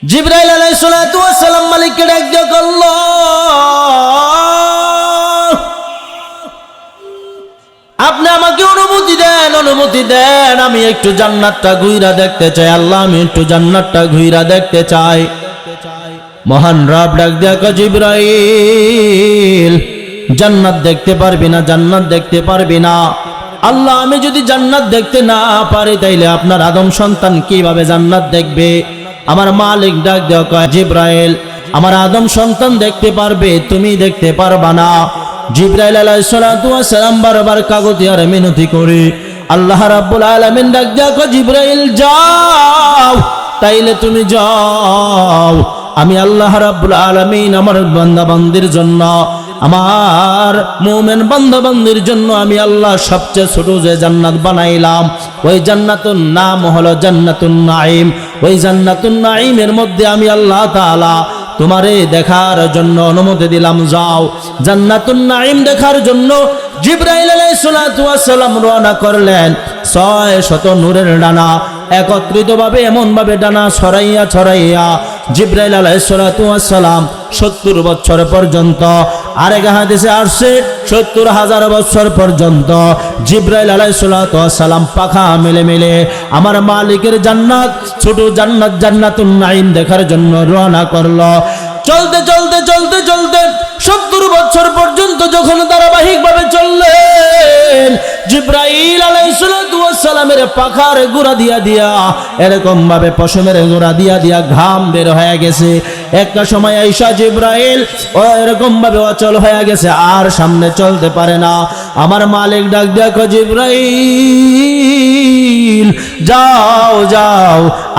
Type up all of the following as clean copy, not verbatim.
জিবরাইল আলাইহিস সালাতু ওয়াস সালাম মালিককে ডাক দিয়ে বলল, আপনি আমাকে অনুমতি দেন, আমি একটু জান্নাতটা ঘুইরা দেখতে চাই। আল্লাহ, আমি একটু জান্নাতটা ঘুইরা দেখতে চাই। মহান রব ডাক দিয়া কয়, জিবরাইল, জান্নাত দেখতে পারবি না, জান্নাত দেখতে পারবি না। আল্লাহ, আমি যদি জান্নাত দেখতে না পারি তাইলে আপনার আদম সন্তান কিভাবে জান্নাত দেখবে? আমার মালিক ডাক দেওয়া কয়, জিবরাইল, আমার আদম সন্তান দেখতে পারবে, তুমি দেখতে পারবা না। জিবরাইল আলাইহিস সালাতু ওয়াস সালাম বারবার কাগজে আর মিনতি করে আল্লাহ রাব্বুল আলামিন ডাক দেওয়া কয়, জিবরাইল যাও, তাইলে তুমি যাও। আমি আল্লাহ রাব্বুল আলামিন আমার বান্দাবান্দির জন্য, আমার মুমিন বান্দাবান্দির জন্য আমি আল্লাহ সবচেয়ে ছোট যে জান্নাত বানাইলাম, ওই জান্নাতুন নাম হলো জান্নাতুন নাঈম। ওই জান্নাতুন নাঈমের মধ্যে আমি আল্লাহ তাআলা তোমারে দেখার জন্য অনুমতি দিলাম, যাও। জান্নাতুন নাঈম দেখার জন্য জিবরাইল আলাইহিস সালাতু ওয়াস সালাম রওনা করলেন। 600 নূরের ডানা একত্রিতভাবে এমনভাবে ডানা ছড়াইয়া জিবরাইল আলাইহিস সালাতু ওয়াস সালাম 70 বছর পর্যন্ত, আরেক হাদিসে আসছে 70,000 বছর পর্যন্ত জিবরাইল আলাইহিস সালাতু ওয়াস সালাম পাখা মেলে আমার মালিকের জান্নাত, ছোট জান্নাত জান্নাতুন নাঈম দেখার জন্য রওনা করলো। চলতে 70 বছর পর্যন্ত যখন ধারাবাহিকভাবে চললেন, জিবরাইল আলাইহিস সালাতু ওয়াস সালামের পাখার গোড়া দিয়া এরকম ভাবে পশমের গোড়া দিয়া ঘাম বের হয়ে গেছে। একটা সময় আয়েশা জিবরাইল ও এরকম ভাবে অচল হয়ে গেছে, আর সামনে চলতে পারে না। আমার মালিক ডাক দিয়া কয়, জিবরাইল যাও,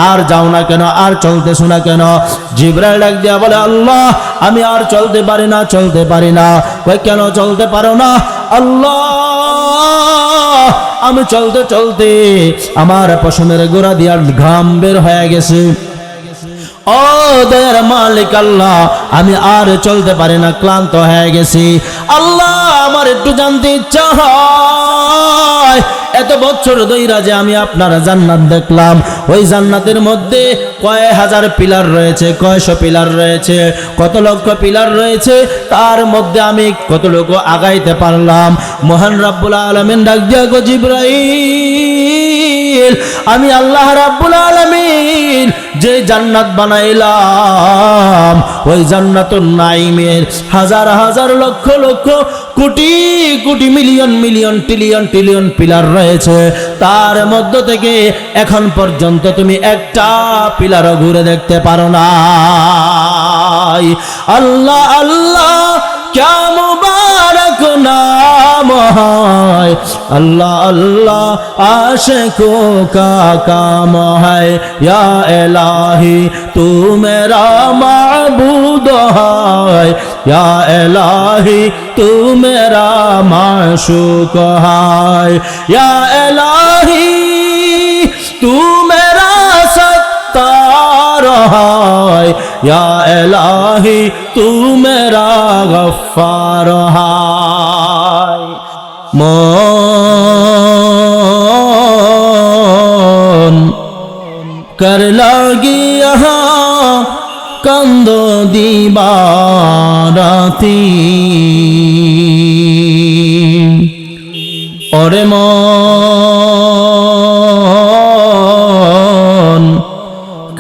আর যাও না কেন, আর চলতেছ না কেন? জিবরাইল ডাক দিয়া বলে, আল্লাহ, আমি আর চলতে পারি না। কই, কেন চলতে পারো না? আল্লাহ, আমি চলতে আমার পশমের গোড়া দিয়া ঘাম বের হয়ে গেছে। ও দয়ার মালিক আল্লাহ, আমি আর চলতে পারি না, ক্লান্ত হয়ে গেছি। আল্লাহ, আমার একটু জানতে ইচ্ছা হয়, এত বছর ধইরা যে আমি আপনার জান্নাত দেখলাম, ওই জান্নাতের মধ্যে কয় হাজার পিলার রয়েছে, কয়শো পিলার রয়েছে, কত লক্ষ পিলার রয়েছে, তার মধ্যে আমি কতটুকু আগাইতে পারলাম? মহান রাব্বুল আলামিন ডাক দিয়া কয়, জিবরাইল, আমি আল্লাহ রাব্বুল আলামিন যে জান্নাত বানাইলাম, ওই জান্নাতুন নাঈমের হাজার lakh crore million trillion pillar রয়েছে। তার মধ্য থেকে এখন পর্যন্ত তুমি একটা পিলারও ঘুরে দেখতে পারো না। আল্লাহ আল্লাহ, क्या मुबारक नाम है, अल्लाह अल्लाह आशिकों का काम है। या इलाही तू मेरा माबूद है, या इलाही तू मेरा माशूक है, या इलाही तू मेरा सत्तार है, या इलाही तू मेरा गफ्फार है। मन कर लागी यहाँ कंदो दीवाराती, और मन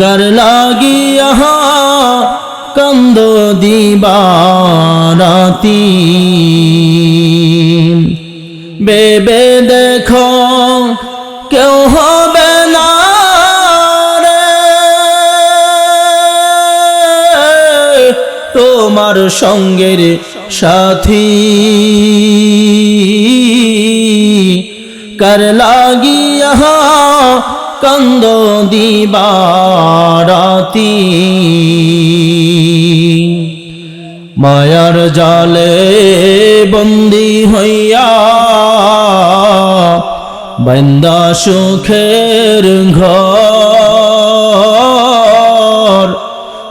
कर लागी यहाँ कंदो दीवाराती, बेबे देखो क्यों হবে না রে তোমার সঙ্গের সাথী, कर लागी यहाँ कंदो दीवाराती, मायार जाले बंदी हইয়া बंदा सुखेर घर,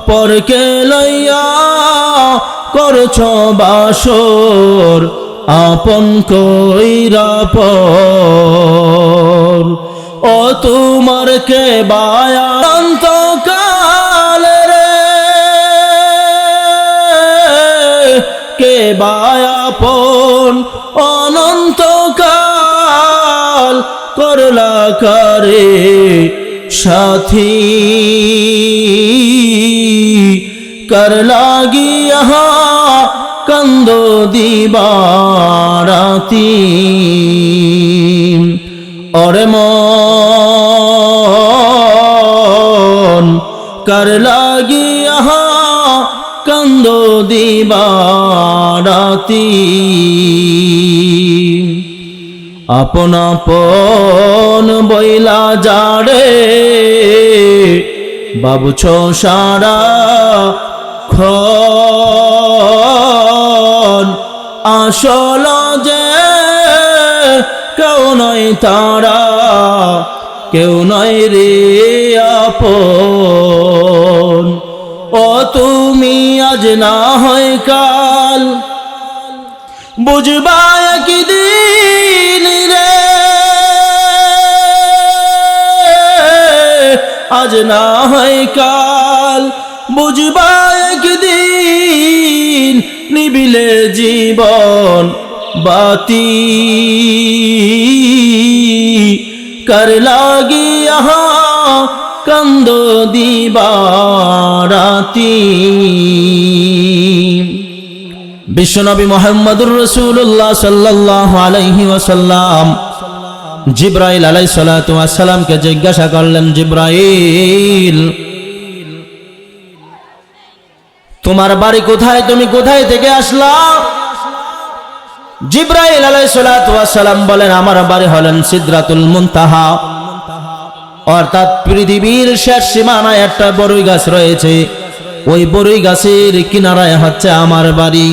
परके लইয়া করছো বাসর, আপন কইরা পর। ও তোমার কে বায়ান্ত কালের বায়াপন অনন্তকাল করলা করে সাথী কর লাগিয়া কান্দ দিবারাতি ওরে মন কর লাগিয়া কান্দ দিবারাতি আপন আপন বইলা যারে বাবুছ সারা খন আসল যে কেউ নয় তারা কেউ নয় রে আপন ও তুমি আজ না হয় কাল বুঝবা একদিন রে আজ না হয় কাল বুঝবা একদিন নিবিলে জীবন বাতি কর লাগিয়া কান্দ দিবারাতি বিশ্বনবী মুহাম্মদুর রাসূলুল্লাহ সাল্লাল্লাহু আলাইহি ওয়াসাল্লাম জিবরাইল আলাইহিস সালাতু ওয়াস সালামকে জিজ্ঞাসা করলেন, জিবরাইল তোমার বাড়ি কোথায়, তুমি কোথায় থেকে আসলা? জিবরাইল আলাইহিস সালাতু ওয়াস সালাম বলেন, আমার বাড়ি হলেন সিদরাতুল মুনতাহা, অর্থাৎ পৃথিবীর শেষ সীমানায় একটা বড়ই গাছ রয়েছে, ওই বড়ই গাছের কিনারায় হচ্ছে আমার বাড়ি।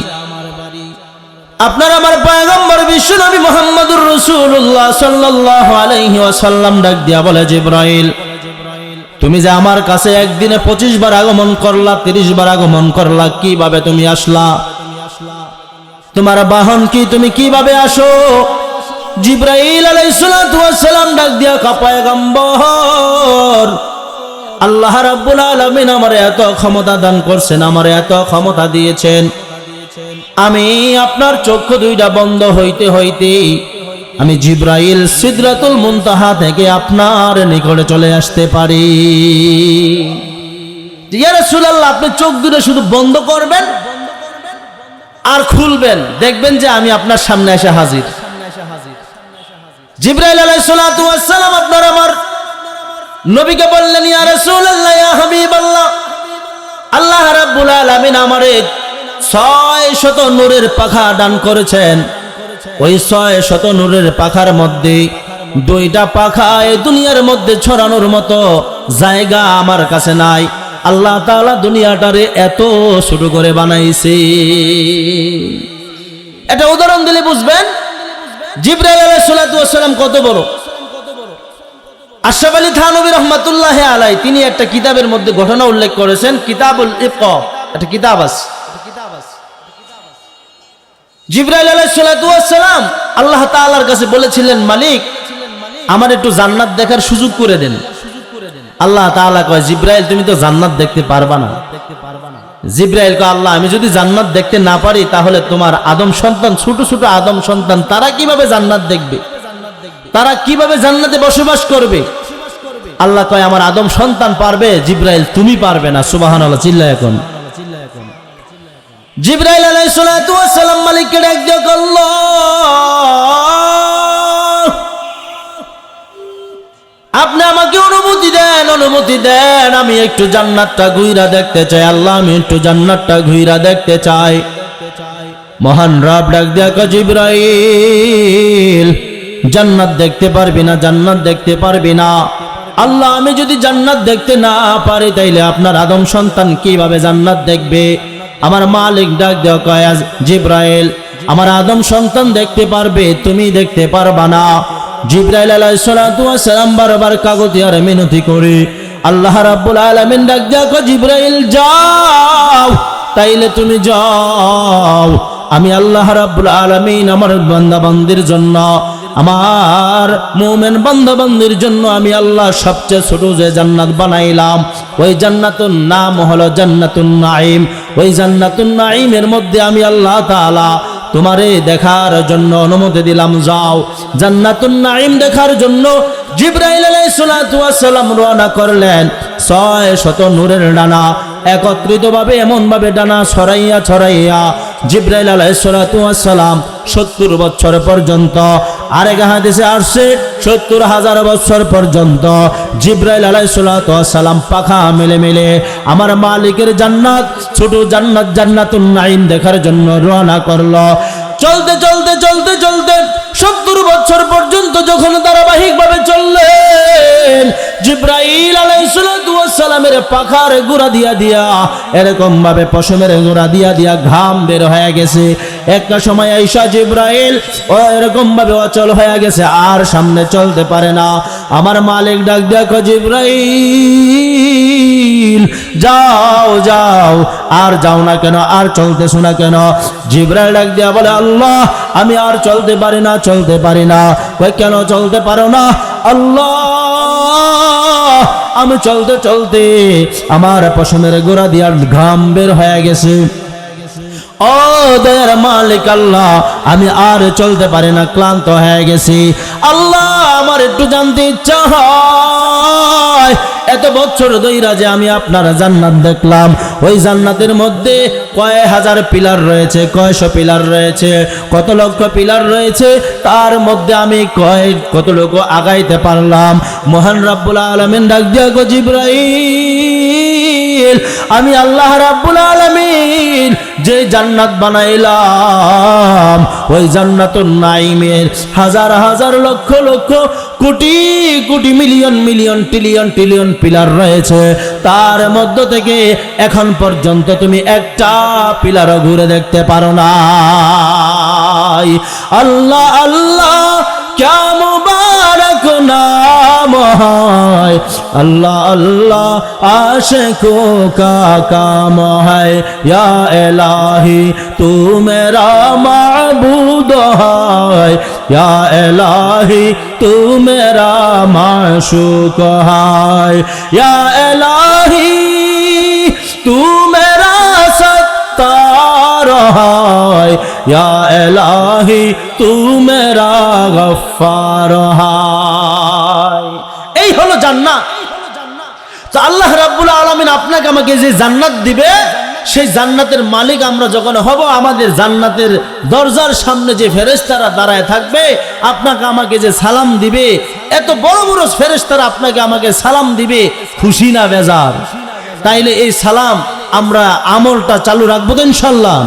আপনার আমার পয়গম্বর বিশ্বনবী মুহাম্মদুর রাসূলুল্লাহ সাল্লাল্লাহু আলাইহি ওয়াসাল্লাম ডাক দিয়া বলে, জিবরাইল তুমি যে আমার কাছে একদিনে 25 বার আগমন করলা, 30 বার আগমন করলা, কিভাবে তুমি আসলা? তোমার বাহন কি, তুমি কিভাবে আসো? জিবরাইল আলাইহিস সালাতু ওয়াস সালাম ডাক দিয়া পয়গম্বর আল্লাহ রাব্বুল আলামিন আমারে এত ক্ষমতা দান করছেন, আমারে এত ক্ষমতা দিয়েছেন, আমি আপনার চক্ষু দুইটা বন্ধ হইতে হইতে আমি জিবরাইল সিদরাতুল মুনতাহা থেকে আপনার নিকটে চলে আসতে পারি। ইয়া রাসূলুল্লাহ আপনি চোখ দুটো শুধু বন্ধ করবেন আর খুলবেন, দেখবেন যে আমি আপনার সামনে এসে হাজির। জিবরাইল আলাইহিস সালাতু ওয়াস সালাম আপনার আমার নবীকে বললেন, ইয়া রাসূলুল্লাহ ইয়া হাবিবাল্লাহ আল্লাহ রাব্বুল আলামিন আমারে 600 নূরের পাখা দান করেছেন, ওই 600 নূরের পাখার মধ্যে 2টা পাখা এই দুনিয়ার মধ্যে ছড়ানোর মতো জায়গা আমার কাছে নাই। আল্লাহ তাআলা দুনিয়াটারে এত ছোট করে বানাইছে। এটা উদাহরণ দিলে বুঝবেন জিবরাইল আলাইহিস সালাতু ওয়াস সালাম কত বড়। আশরাফ আলী থানভী রাহমাতুল্লাহি আলাইহি তিনি একটা কিতাবের মধ্যে ঘটনা উল্লেখ করেছেন, কিতাবুল ইফক, একটা কিতাব আছে। জিবরাইল আলাইহিস সালাতু ওয়াস সালাম আল্লাহ তাআলার কাছে বলেছিলেন, মালিক আমার একটু জান্নাত দেখার সুযোগ করে দেন। আল্লাহ তাআলা কয়, জিবরাইল তুমি তো জান্নাত দেখতে পারবা না। জিবরাইল কয়, আল্লাহ আমি যদি জান্নাত দেখতে না পারি তাহলে তোমার আদম সন্তান, ছোট ছোট আদম সন্তান, তারা কিভাবে জান্নাত দেখবে, তারা কিভাবে জান্নাতে বসবাস করবে? আল্লাহ কয়, আমার আদম সন্তান পারবে, জিবরাইল তুমি পারবে না। সুবহানাল্লাহ, চিল্লায় এখন। জিবরাইল আলাইহিস সালাতু ওয়াস সালাম মালিককে ডাক দিয়ে বলল, আপনি আমাকে অনুমতি দেন, অনুমতি দেন, আমি একটু জান্নাতটা ঘুইরা দেখতে চাই। আল্লাহ আমি একটু জান্নাতটা ঘুইরা দেখতে চাই। মহান রব ডাক দিয়া কয়, জিবরাইল জান্নাত দেখতে পারবি না, জান্নাত দেখতে পারবি না। আল্লাহ আমি যদি জান্নাত দেখতে না পারি তাইলে আপনার আদম সন্তান কিভাবে জান্নাত দেখবে? আমার মালিক ডাক দেওয়া কয়, জিবরাইল আমার আদম সন্তান দেখতে পারবে, তুমি দেখতে পারবা না। জিবরাইল আলাইহিস সালাতু ওয়াস সালাম বারবার কাগজে আর মিনতি করে আল্লাহ রাব্বুল আলামিন ডাক দেওয়া কয়, জিবরাইল যাও, তাইলে তুমি যাও, আমি আল্লাহ রাব্বুল আলামিন আমার বান্দা বান্দির জন্য আমার মুমিন বান্দা-বান্দির জন্য আমি আল্লাহ সবচেয়ে ছোট যে জান্নাত বানাইলাম, ওই জান্নাতুন নাম হলো জান্নাতুন নাঈম। ওই জান্নাতুন নাঈমের মধ্যে আমি আল্লাহ তাআলা তোমারে দেখার জন্য অনুমতি দিলাম, যাও। জান্নাতুন নাঈম দেখার জন্য জিবরাইল আলাইহিস সালাতু ওয়াস সালাম রওনা করলেন। 600 নূরের ডানা একত্রিতভাবে এমনভাবে ডানা ছড়াইয়া ছড়াইয়া জিবরাইল আলাইহিস সালাতু ওয়াস সালাম 70 বছর পর্যন্ত, আরেক হাদিসে আসছে 70,000 বছর পর্যন্ত জিবরাইল আলাইহিস সালাতু ওয়াস সালাম পাখা মেলে মেলে আমার মালিকের জান্নাত, ছোট জান্নাত জান্নাতুন নাঈম দেখার জন্য রওনা করলো। চলতে চলতে চলতে চলতে 70 বছর পর্যন্ত যখন ধারাবাহিকভাবে চললেন, জিবরাইল আলাইহিস সালাতু ওয়াস সালামের পাখার গোড়া দিয়া দিয়া এরকম ভাবে পশমের গোড়া দিয়া দিয়া ঘাম বের হয়ে গেছে। একটা সময় আয়েশা জিবরাইল ও এরকম ভাবে অচল হয়ে গেছে, আর সামনে চলতে পারে না। আমার মালিক ডাক দেখো, জিবরাইল যাও যাও, আর যাও না কেন, আর চলতেছো না কেন? জিবরাইল ডাক দিয়া বলে, আল্লাহ আমি আর চলতে পারি না, চলতে পারি না। কই কেন চলতে পারো না? আল্লাহ আমি চলতে চলতে আমার পশমের গোড়া দিয়ে ঘাম বের হয়ে গেছে। ও দয়ার মালিক আল্লাহ, আমি আর চলতে পারি না, ক্লান্ত হয়ে গেছি। আল্লাহ আমার একটু জানতে ইচ্ছা হয়, এত বছর ধইরা যে আমি আপনার জান্নাত দেখলাম, ওই জান্নাতের মধ্যে কয় হাজার পিলার রয়েছে, কয়শো পিলার রয়েছে, কত লক্ষ পিলার রয়েছে, তার মধ্যে আমি কতটুকু আগাইতে পারলাম? মহান রাব্বুল আলামিন ডাক দিয়া গো, জিবরাইল আমি আল্লাহ রাব্বুল আলামিন যে জান্নাত বানাইলাম, ওই জান্নাতুন নাঈমের হাজার হাজার lakh lakh crore crore million million trillion trillion pillar রয়েছে, তার মধ্য থেকে এখন পর্যন্ত তুমি একটা পিলারও ঘুরে দেখতে পারো না। আল্লাহ আল্লাহ क्या मुबारक नाम है, अल्लाह अल्लाह आशिकों का काम है, या इलाही तू मेरा माबूद है, या इलाही तू मेरा माशूक है, या इलाही तू मेरा सत्तार है, या इलाही तू मेरा गफ्फार है। এই হলো জান্নাত। তো আল্লাহ রাব্বুল আলামিন আপনাকে আমাকে যে জান্নাত দিবে, সেই জান্নাতের মালিক আমরা যখন হব, আমাদের জান্নাতের দরজার সামনে যে ফেরেশতারা দাঁড়ায় থাকবে, আপনাকে আমাকে যে সালাম দিবে, এত বড় বড় ফেরেশতারা আপনাকে আমাকে সালাম দিবে, খুশি না বেজার? তাইলে এই সালাম আমরা আমলটা চালু রাখবো তো ইনশাআল্লাহ।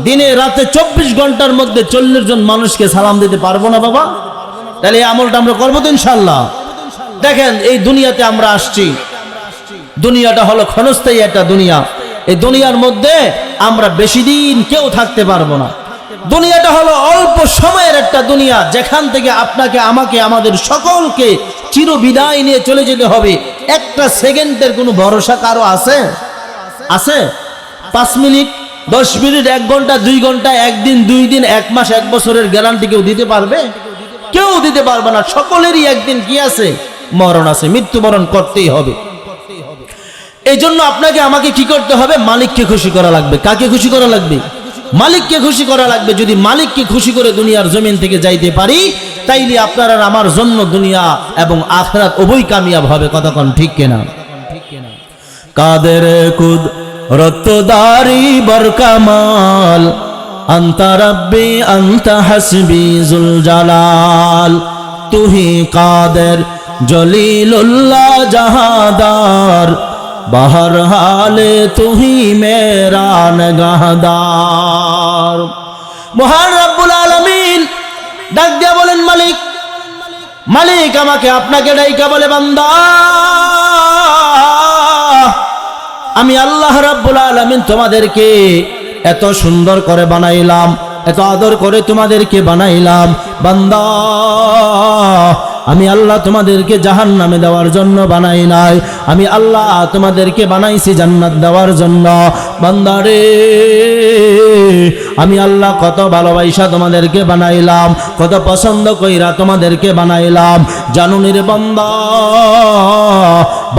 দিনে রাতে 24 ঘন্টার মধ্যে 40 জন মানুষকে সালাম দিতে পারবো না বাবা? তাহলে এই আমলটা আমরা করবো তো ইনশাআল্লাহ। দেখেন এই দুনিয়াতে আমরা আসছি, দুনিয়াটা হলো ক্ষণস্থায়ী একটা দুনিয়া। এই দুনিয়ার মধ্যে আমরা বেশি দিন কেউ থাকতে পারবো না। দুনিয়াটা হলো অল্প সময়ের একটা দুনিয়া, যেখান থেকে আপনাকে আমাকে আমাদের সকলকে চির বিদায় নিয়ে চলে যেতে হবে। একটা সেকেন্ডের কোনো ভরসা কারো আছে? আছে? 5 মিনিট, 10 মিনিট, 1 ঘন্টা, 2 ঘন্টা, 1 দিন, 2 দিন, 1 মাস, 1 বছরের গ্যারান্টি কেউ দিতে পারবে? কেউ দিতে পারবে না। সকলেরই একদিন কি আছে? মরণ আছে, মৃত্যুবরণ করতেই হবে। এই জন্য আপনাকে আমাকে কি করতে হবে? মালিককে খুশি করা লাগবে। কাকে খুশি করা লাগবে? মালিককে খুশি করা লাগবে। যদি মালিককে খুশি করে দুনিয়ার জমিন থেকে যাইতে পারি, তাইলে আপনার আর আমার জন্য দুনিয়া এবং আখিরাত উভয় কামিয়াব হবে। কতক্ষণ ঠিক কিনা? কাদের কুদ রত্তদারি বরকামাল, আন্তা রব্বি আন্তা হাসবি জুল জালাল, তুহি কাদের জলিলুল্লাহ জাহাদার, বাহর হালে তুহি মেরা নিগাহদার। মহান রব্বুল আলামিন ডাক দিয়া বলেন, মালিক মালিক আমাকে আপনাকে ডাইকা বলে, বান্দা আমি আল্লাহ রাব্বুল আলামিন তোমাদেরকে এত সুন্দর করে বানাইলাম, এত আদর করে তোমাদেরকে বানাইলাম। বান্দা আমি আল্লাহ তোমাদেরকে জাহান্নামে দেওয়ার জন্য বানাই নাই, আমি আল্লাহ তোমাদেরকে বানাইছি জান্নাত দেওয়ার জন্য। বান্দারে আমি আল্লাহ কত ভালোবাসা তোমাদেরকে বানাইলাম, কত পছন্দ কইরা তোমাদেরকে বানাইলাম। জানুনির বান্দা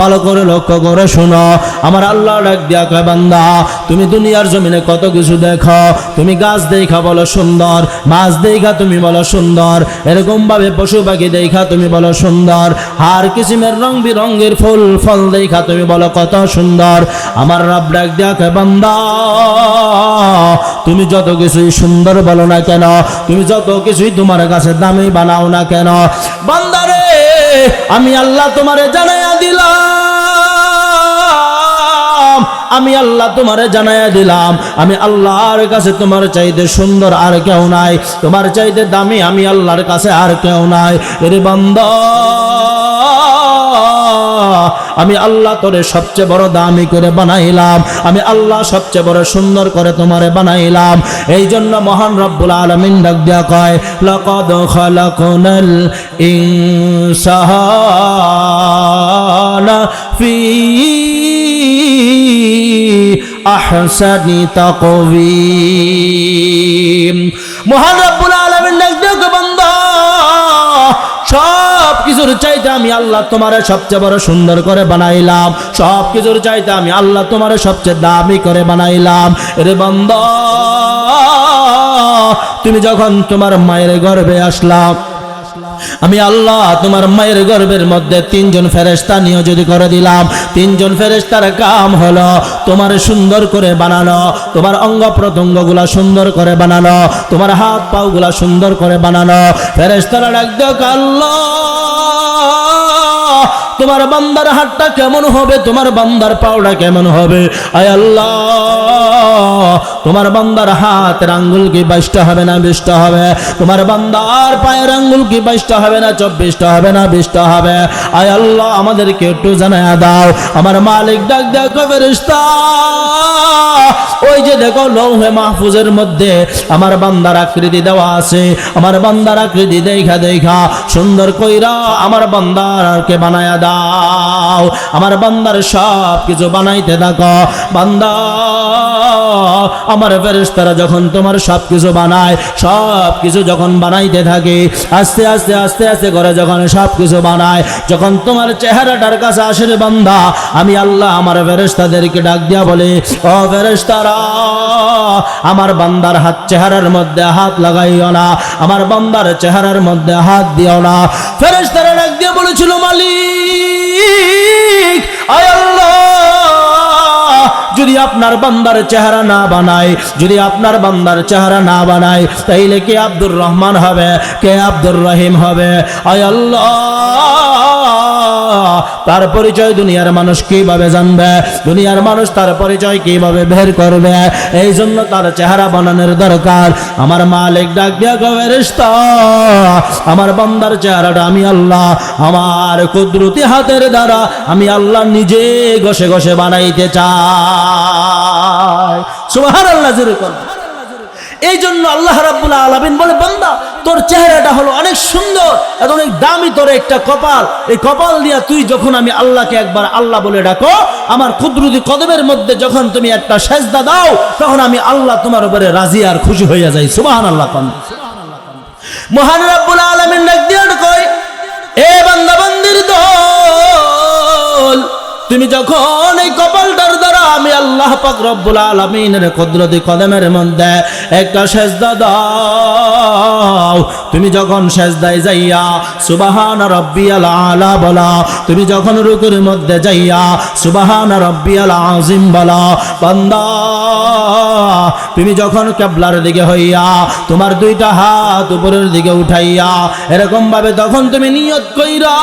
ভালো করে লক্ষ্য করে শোনো, আমার আল্লাহ ডাক দিয়া কয় বান্দা তুমি দুনিয়ার জমিনে কত কিছু দেখো, তুমি গাছ দেখা বলো সুন্দর, মাছ দেখা তুমি বলো সুন্দর, এরকম ভাবে পশু পাখি দেখা তুমি বলো সুন্দর, আর কিসিমের রং বিরঙ্গের ফুল ফল দেখা তুমি বলো কত সুন্দর। আমার রব ডাক দিয়া কয় বান্দা তুমি যত কিছুই সুন্দর বলো না কেন, তুমি যত কিছুই তোমার কাছে দামি বানাও না কেন, বান্দারে আমি আল্লাহ তোমারে জানাইয়া দিলাম, আমি আল্লাহ তোমারে জানাইয়া দিলাম, আমি আল্লাহর কাছে তোমার চাইতে সুন্দর আর কেউ নাই, তোমার চাইতে দামি আমি আল্লাহর কাছে আর কেউ নাই। এরে বান্দা আমি আল্লাহ তোরে সবচেয়ে বড় দামি করে বানাইলাম, আমি আল্লাহ সবচেয়ে বড় সুন্দর করে তোমারে বানাইলাম। এই জন্য মহান রব্বুল আলামিন ডাক দিয়া কয় লাকাদ খালাকনাল ইনসানা ফি আহসানি তাকওয়িম। মহান রব্বুল আলামিন ডাক দিয়া কয় বান্দা সব কিছুর চাইতে আমি আল্লাহ তোমারে সবচেয়ে বড় সুন্দর করে বানাইলাম, সব কিছুর চাইতে আমি আল্লাহ তোমারে সবচেয়ে দামি করে বানাইলাম। রে বান্দা তুমি যখন তোমার মায়ের গর্ভে আসলাম, আমি আল্লাহ তোমার মায়ের গর্ভের মধ্যে 3 জন ফেরেশতা নিয়োজিত করে দিলাম। 3 জন ফেরেশতার কাম হলো তোমার সুন্দর করে বানানো, তোমার অঙ্গ প্রত্যঙ্গগুলা সুন্দর করে বানানো, তোমার হাত পাও গুলা সুন্দর করে বানানো। ফেরেশতারা ডাক দাও আল্লাহ তোমার বান্দার হাতটা কেমন হবে, তোমার বান্দার পাওটা কেমন হবে, আয় আল্লাহ তোমার বান্দার হাতের আঙ্গুল কি 22টা হবে না 20টা হবে, তোমার বান্দার পায়ের আঙ্গুল কি 22টা হবে না 24টা হবে না 20টা হবে, আয় আল্লাহ আমাদেরকে একটু জানায়া দাও। আমার মালিক ডাক দেখো ফেরেশতা ওই যে দেখো লৌহে মাহফুজের মধ্যে আমার বান্দার আকৃতি দেওয়া আছে, আমার বান্দার আকৃতি দেখা দেখা সুন্দর কইরা আমার বান্দারকে বানায়া দাও, আমার বান্দার সব কিছু বানাইতে থাকো। বান্দা আমার ফেরেশতারা যখন তোমার সব কিছু বানায়, সব কিছু যখন বানাইতে থাকে আস্তে আস্তে আস্তে আস্তে করে যখন সব কিছু বানায়, যখন তোমার চেহারাটার কাছে আসে রে বান্দা, আমি আল্লাহ আমার ফেরেশতাদেরকে ডাক দিয়া বলে ও ফেরেশতারা আমার বান্দার হাত চেহারার মধ্যে হাত লাগাইও না, আমার বান্দার চেহারার মধ্যে হাত দিও না। ফেরেশতারা ডাক দিয়া বলেছিল মালিক আয় আল্লাহ যদি আপনার বান্দার চেহারা না বানায়, যদি আপনার বান্দার চেহারা না বানায় তাইলে কে আব্দুর রহমান হবে, কে আব্দুর রহিম হবে, আয় আল্লাহ তার পরিচয় দুনিয়ার মানুষ কিভাবে জানবে, দুনিয়ার মানুষ তার পরিচয় কিভাবে বের করবে, এই জন্য তার চেহারা বানানোর দরকার। আমার মালিক ডাক দিয়া ফেরেশতা আমার বান্দার চেহারাটা আমি আল্লাহ আমার কুদরতি হাতের দ্বারা আমি আল্লাহ নিজে ঘষে ঘষে বানাইতে চাই। সুবহানাল্লাহ জোরে বল। এই জন্য আল্লাহ রাব্বুল আলামিন বলে বান্দা তোর চেহারাটা হলো অনেক সুন্দর, এত অনেক দামি তোর একটা কপাল, এই কপাল দিয়া তুই যখন আমি আল্লাহকে একবার আল্লাহ বলে ডাকো, আমার কুদরতি কদমের মধ্যে যখন তুমি একটা সেজদা দাও তখন আমি আল্লাহ তোমার উপরে রাজি আর খুশি হইয়া যাই। সুবহানাল্লাহ। মহান রাব্বুল আলামিন ডাক দিয়া কয় এ বান্দা বান্দির দল তুমি যখন এই কপালটার দ্বারা আমি আল্লাহ পাক রব্বুল আলামিনের কুদরতি কদমের মধ্যে একটা সেজদা দাও, তুমি যখন সেজদায় যাইয়া সুবহান রাব্বিয়াল আলা বলা, তুমি যখন রুকুর মধ্যে যাইয়া সুবহান রাব্বিয়াল আযীম বলা, বান্দা তুমি যখন কিবলার দিকে হইয়া তোমার 2টা হাত উপরের দিকে উঠাইয়া এরকম ভাবে তখন তুমি নিয়ত কইরা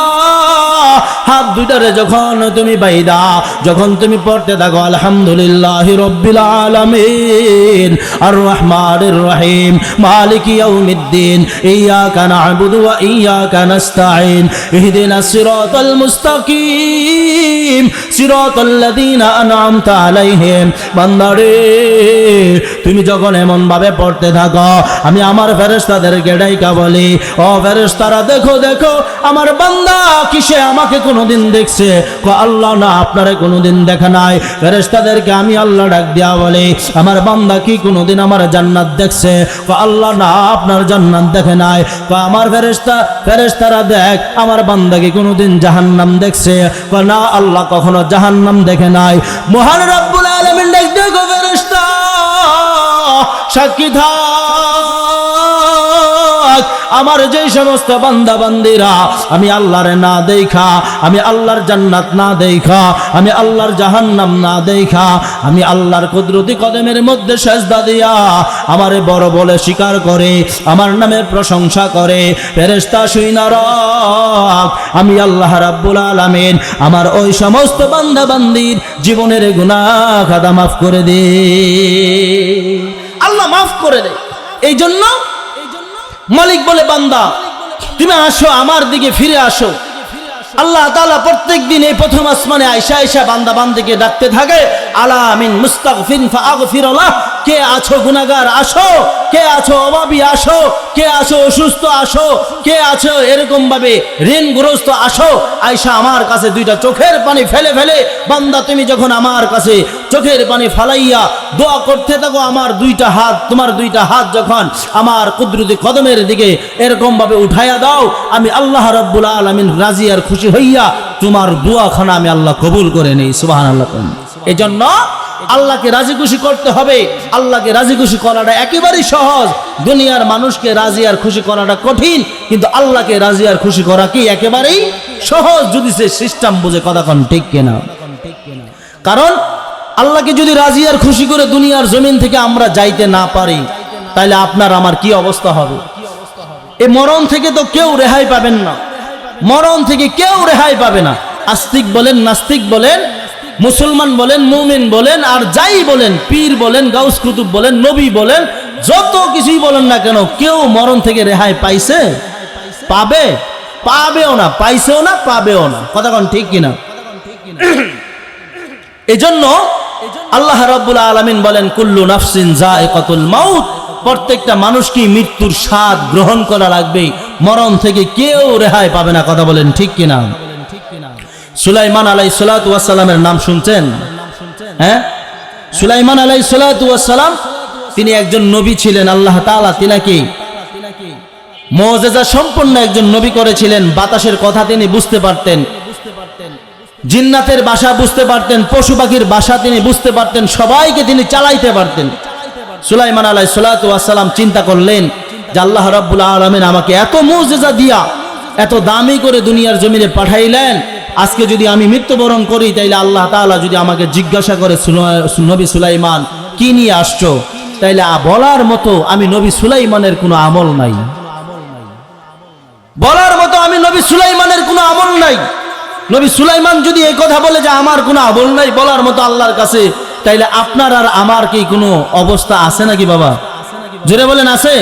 হাত 2টারে যখন তুমি বাইদা যখন তুমি পড়তে থাকো আলহামদুলিল্লাহি রাব্বিল আলামিন আর রহমানির রহিম মালিকি ইয়াউমিদ্দিন ইয়্যাকা না'বুদু ওয়া ইয়্যাকা নাস্তাঈন ইহদিনাস সিরাতাল মুস্তাকিম সিরাতাল্লাযীনা আন'আমতা আলাইহিম। বান্দারে তুমি যখন এমন ভাবে পড়তে থাকো আমি আমার ফেরেশতাদেরকে ডাইকা বলি, ও ফেরেশতারা দেখো দেখো আমার বান্দা কিসে আমাকে কোনোদিন দেখছে? আল্লাহ না, আপনারে কোনোদিন দেখা নাই। ফেরেশতাদেরকে আমি আল্লাহ ডাক দিয়া বলি, আমার বান্দা কি কোনোদিন আমার জান্নাত দেখছে? আল্লাহ না, আপনার জান্নাত দেখে নাই। আমার ফেরেশতারা দেখ আমার বান্দা কি কোনোদিন জাহান্নাম দেখছে? না, আল্লাহ কখনো জাহান্নাম দেখে নাই। মহান রব্বুল আলামিন ডাক দেখো ফেরেশতা সাক্ষী থাক, আমার যে সমস্ত বান্দা বান্দিরা আমি আল্লাহরে না দেখা, আমি আল্লাহর জান্নাত না দেখা, আমি আল্লাহর জাহান্নাম না দেখা, আমি আল্লাহর কুদরতি কদমের মধ্যে সেজদা দিয়া আমারে বড় বলে স্বীকার করে, আমার নামে প্রশংসা করে, ফেরেশতা শুইনা রাখ আমি আল্লাহ রাব্বুল আলামিন আমার ওই সমস্ত বান্দা বান্দির জীবনের গুনাহ খাতা মাফ করে দে। আল্লাহ মাফ করে দেয়। এই জন্য মালিক বলে, বান্দা তুমি আসো, আমার দিকে ফিরে আসো। আল্লাহ তাআলা প্রত্যেক দিন এই প্রথম আসমানে আয়েশা আয়েশা বান্দা বান্দিকে ডাকতে থাকে, আলা মিন মুস্তাগফির ফাগফির লাহ। কে আছো গুনাহগার আসো, কে আছো অভাবী আসো, কে আছো অসুস্থ আসো, কে আছো এরকম ভাবে ঋণগ্রস্ত আসো। আয়েশা আমার কাছে দুইটা চোখের পানি ফেলে ফেলে, বান্দা তুমি যখন আমার কাছে চোখের পানি ফালাইয়া দোয়া করতে থাকো, আমার দুইটা হাত, তোমার দুইটা হাত যখন আমার কুদরতি কদমের দিকে এরকম ভাবে উঠাইয়া দাও, আমি আল্লাহ রাব্বুল আলামিন রাজি আর খুশি হইয়া তোমার দোয়াখানা আমি আল্লাহ কবুল করে নেই। সুবহানাল্লাহ। এজন্য আল্লাহকে রাজি খুশি করতে হবে। আল্লাহকে রাজি খুশি করাটা একেবারেই সহজ। দুনিয়ার মানুষকে রাজি আর খুশি করাটা কঠিন, কিন্তু আল্লাহকে রাজি আর খুশি করা কি একেবারেই সহজ, যদি সে সিস্টেম বুঝে। কথা কোন ঠিক কিনা? কারণ আল্লাহকে যদি রাজি আর খুশি করে দুনিয়ার জমিন থেকে আমরা যাইতে না পারি, তাহলে আপনার আমার কি অবস্থা হবে? এই মরণ থেকে তো কেউ রেহাই পাবেন না, মরণ থেকে কেউ রেহাই পাবে না। আস্তিক বলেন, নাস্তিক বলেন, মুসলমান বলেন, মুমিন বলেন, আর যাই বলেন, পীর বলেন, গাউস কুতুব বলেন, নবী বলেন, যত কিছুই বলেন না কেন, কেউ মরণ থেকে রেহাই পাইছে? পাবে? পাবেও না, পাইছেও না, পাবেও না। কথা কোন ঠিক কিনা? এজন্য আল্লাহ রাব্বুল আলামিন বলেন, কুল্লু নাফসিন যায়িকাতুল মাউত। প্রত্যেকটা মানুষকে মৃত্যুর স্বাদ গ্রহণ করা লাগবে, মরণ থেকে কেউ রেহাই পাবে না। কথা বলেন ঠিক কিনা? সুলাইমান আলাইহিস সালাতু ওয়াস সালামের নাম শুনছেন? হ্যাঁ, সুলাইমান আলাইহিস সালাতু ওয়াস সালাম তিনি একজন নবী ছিলেন। আল্লাহ তাআলা তিনাকে মুজিজা সম্পন্ন একজন নবী করেছিলেন। বাতাসের কথা তিনি বুঝতে পারতেন, জিন্নাতের ভাষা বুঝতে পারতেন, পশু পাখির ভাষা তিনি বুঝতে পারতেন, সবাইকে তিনি চালাইতে পারতেন। সুলাইমান আলাইহিস সালাতু ওয়াস সালাম চিন্তা করলেন যে আল্লাহ রাব্বুল আলামিন আমাকে এত মুজিজা দিয়া এত দামি করে দুনিয়ার জমিনে পাঠাইলেন, আজকে যদি আমি মৃত্যুবরণ করি তাইলে আল্লাহ তাআলা যদি আমাকে জিজ্ঞাসা করে, নবী সুলাইমান কি নিয়ে আসছো, তাইলে বলার মতো আমি নবী সুলাইমানের কোনো আমল নাই, বলার মতো আমি নবী সুলাইমানের কোনো আমল নাই। নবী সুলাইমান যদি এই কথা বলে যে আমার কোনো আমল নাই বলার মতো আল্লাহর কাছে, তাইলে আপনার আর আমার কি কোনো অবস্থা আছে নাকি বাবা? জোরে বলেন, আছে?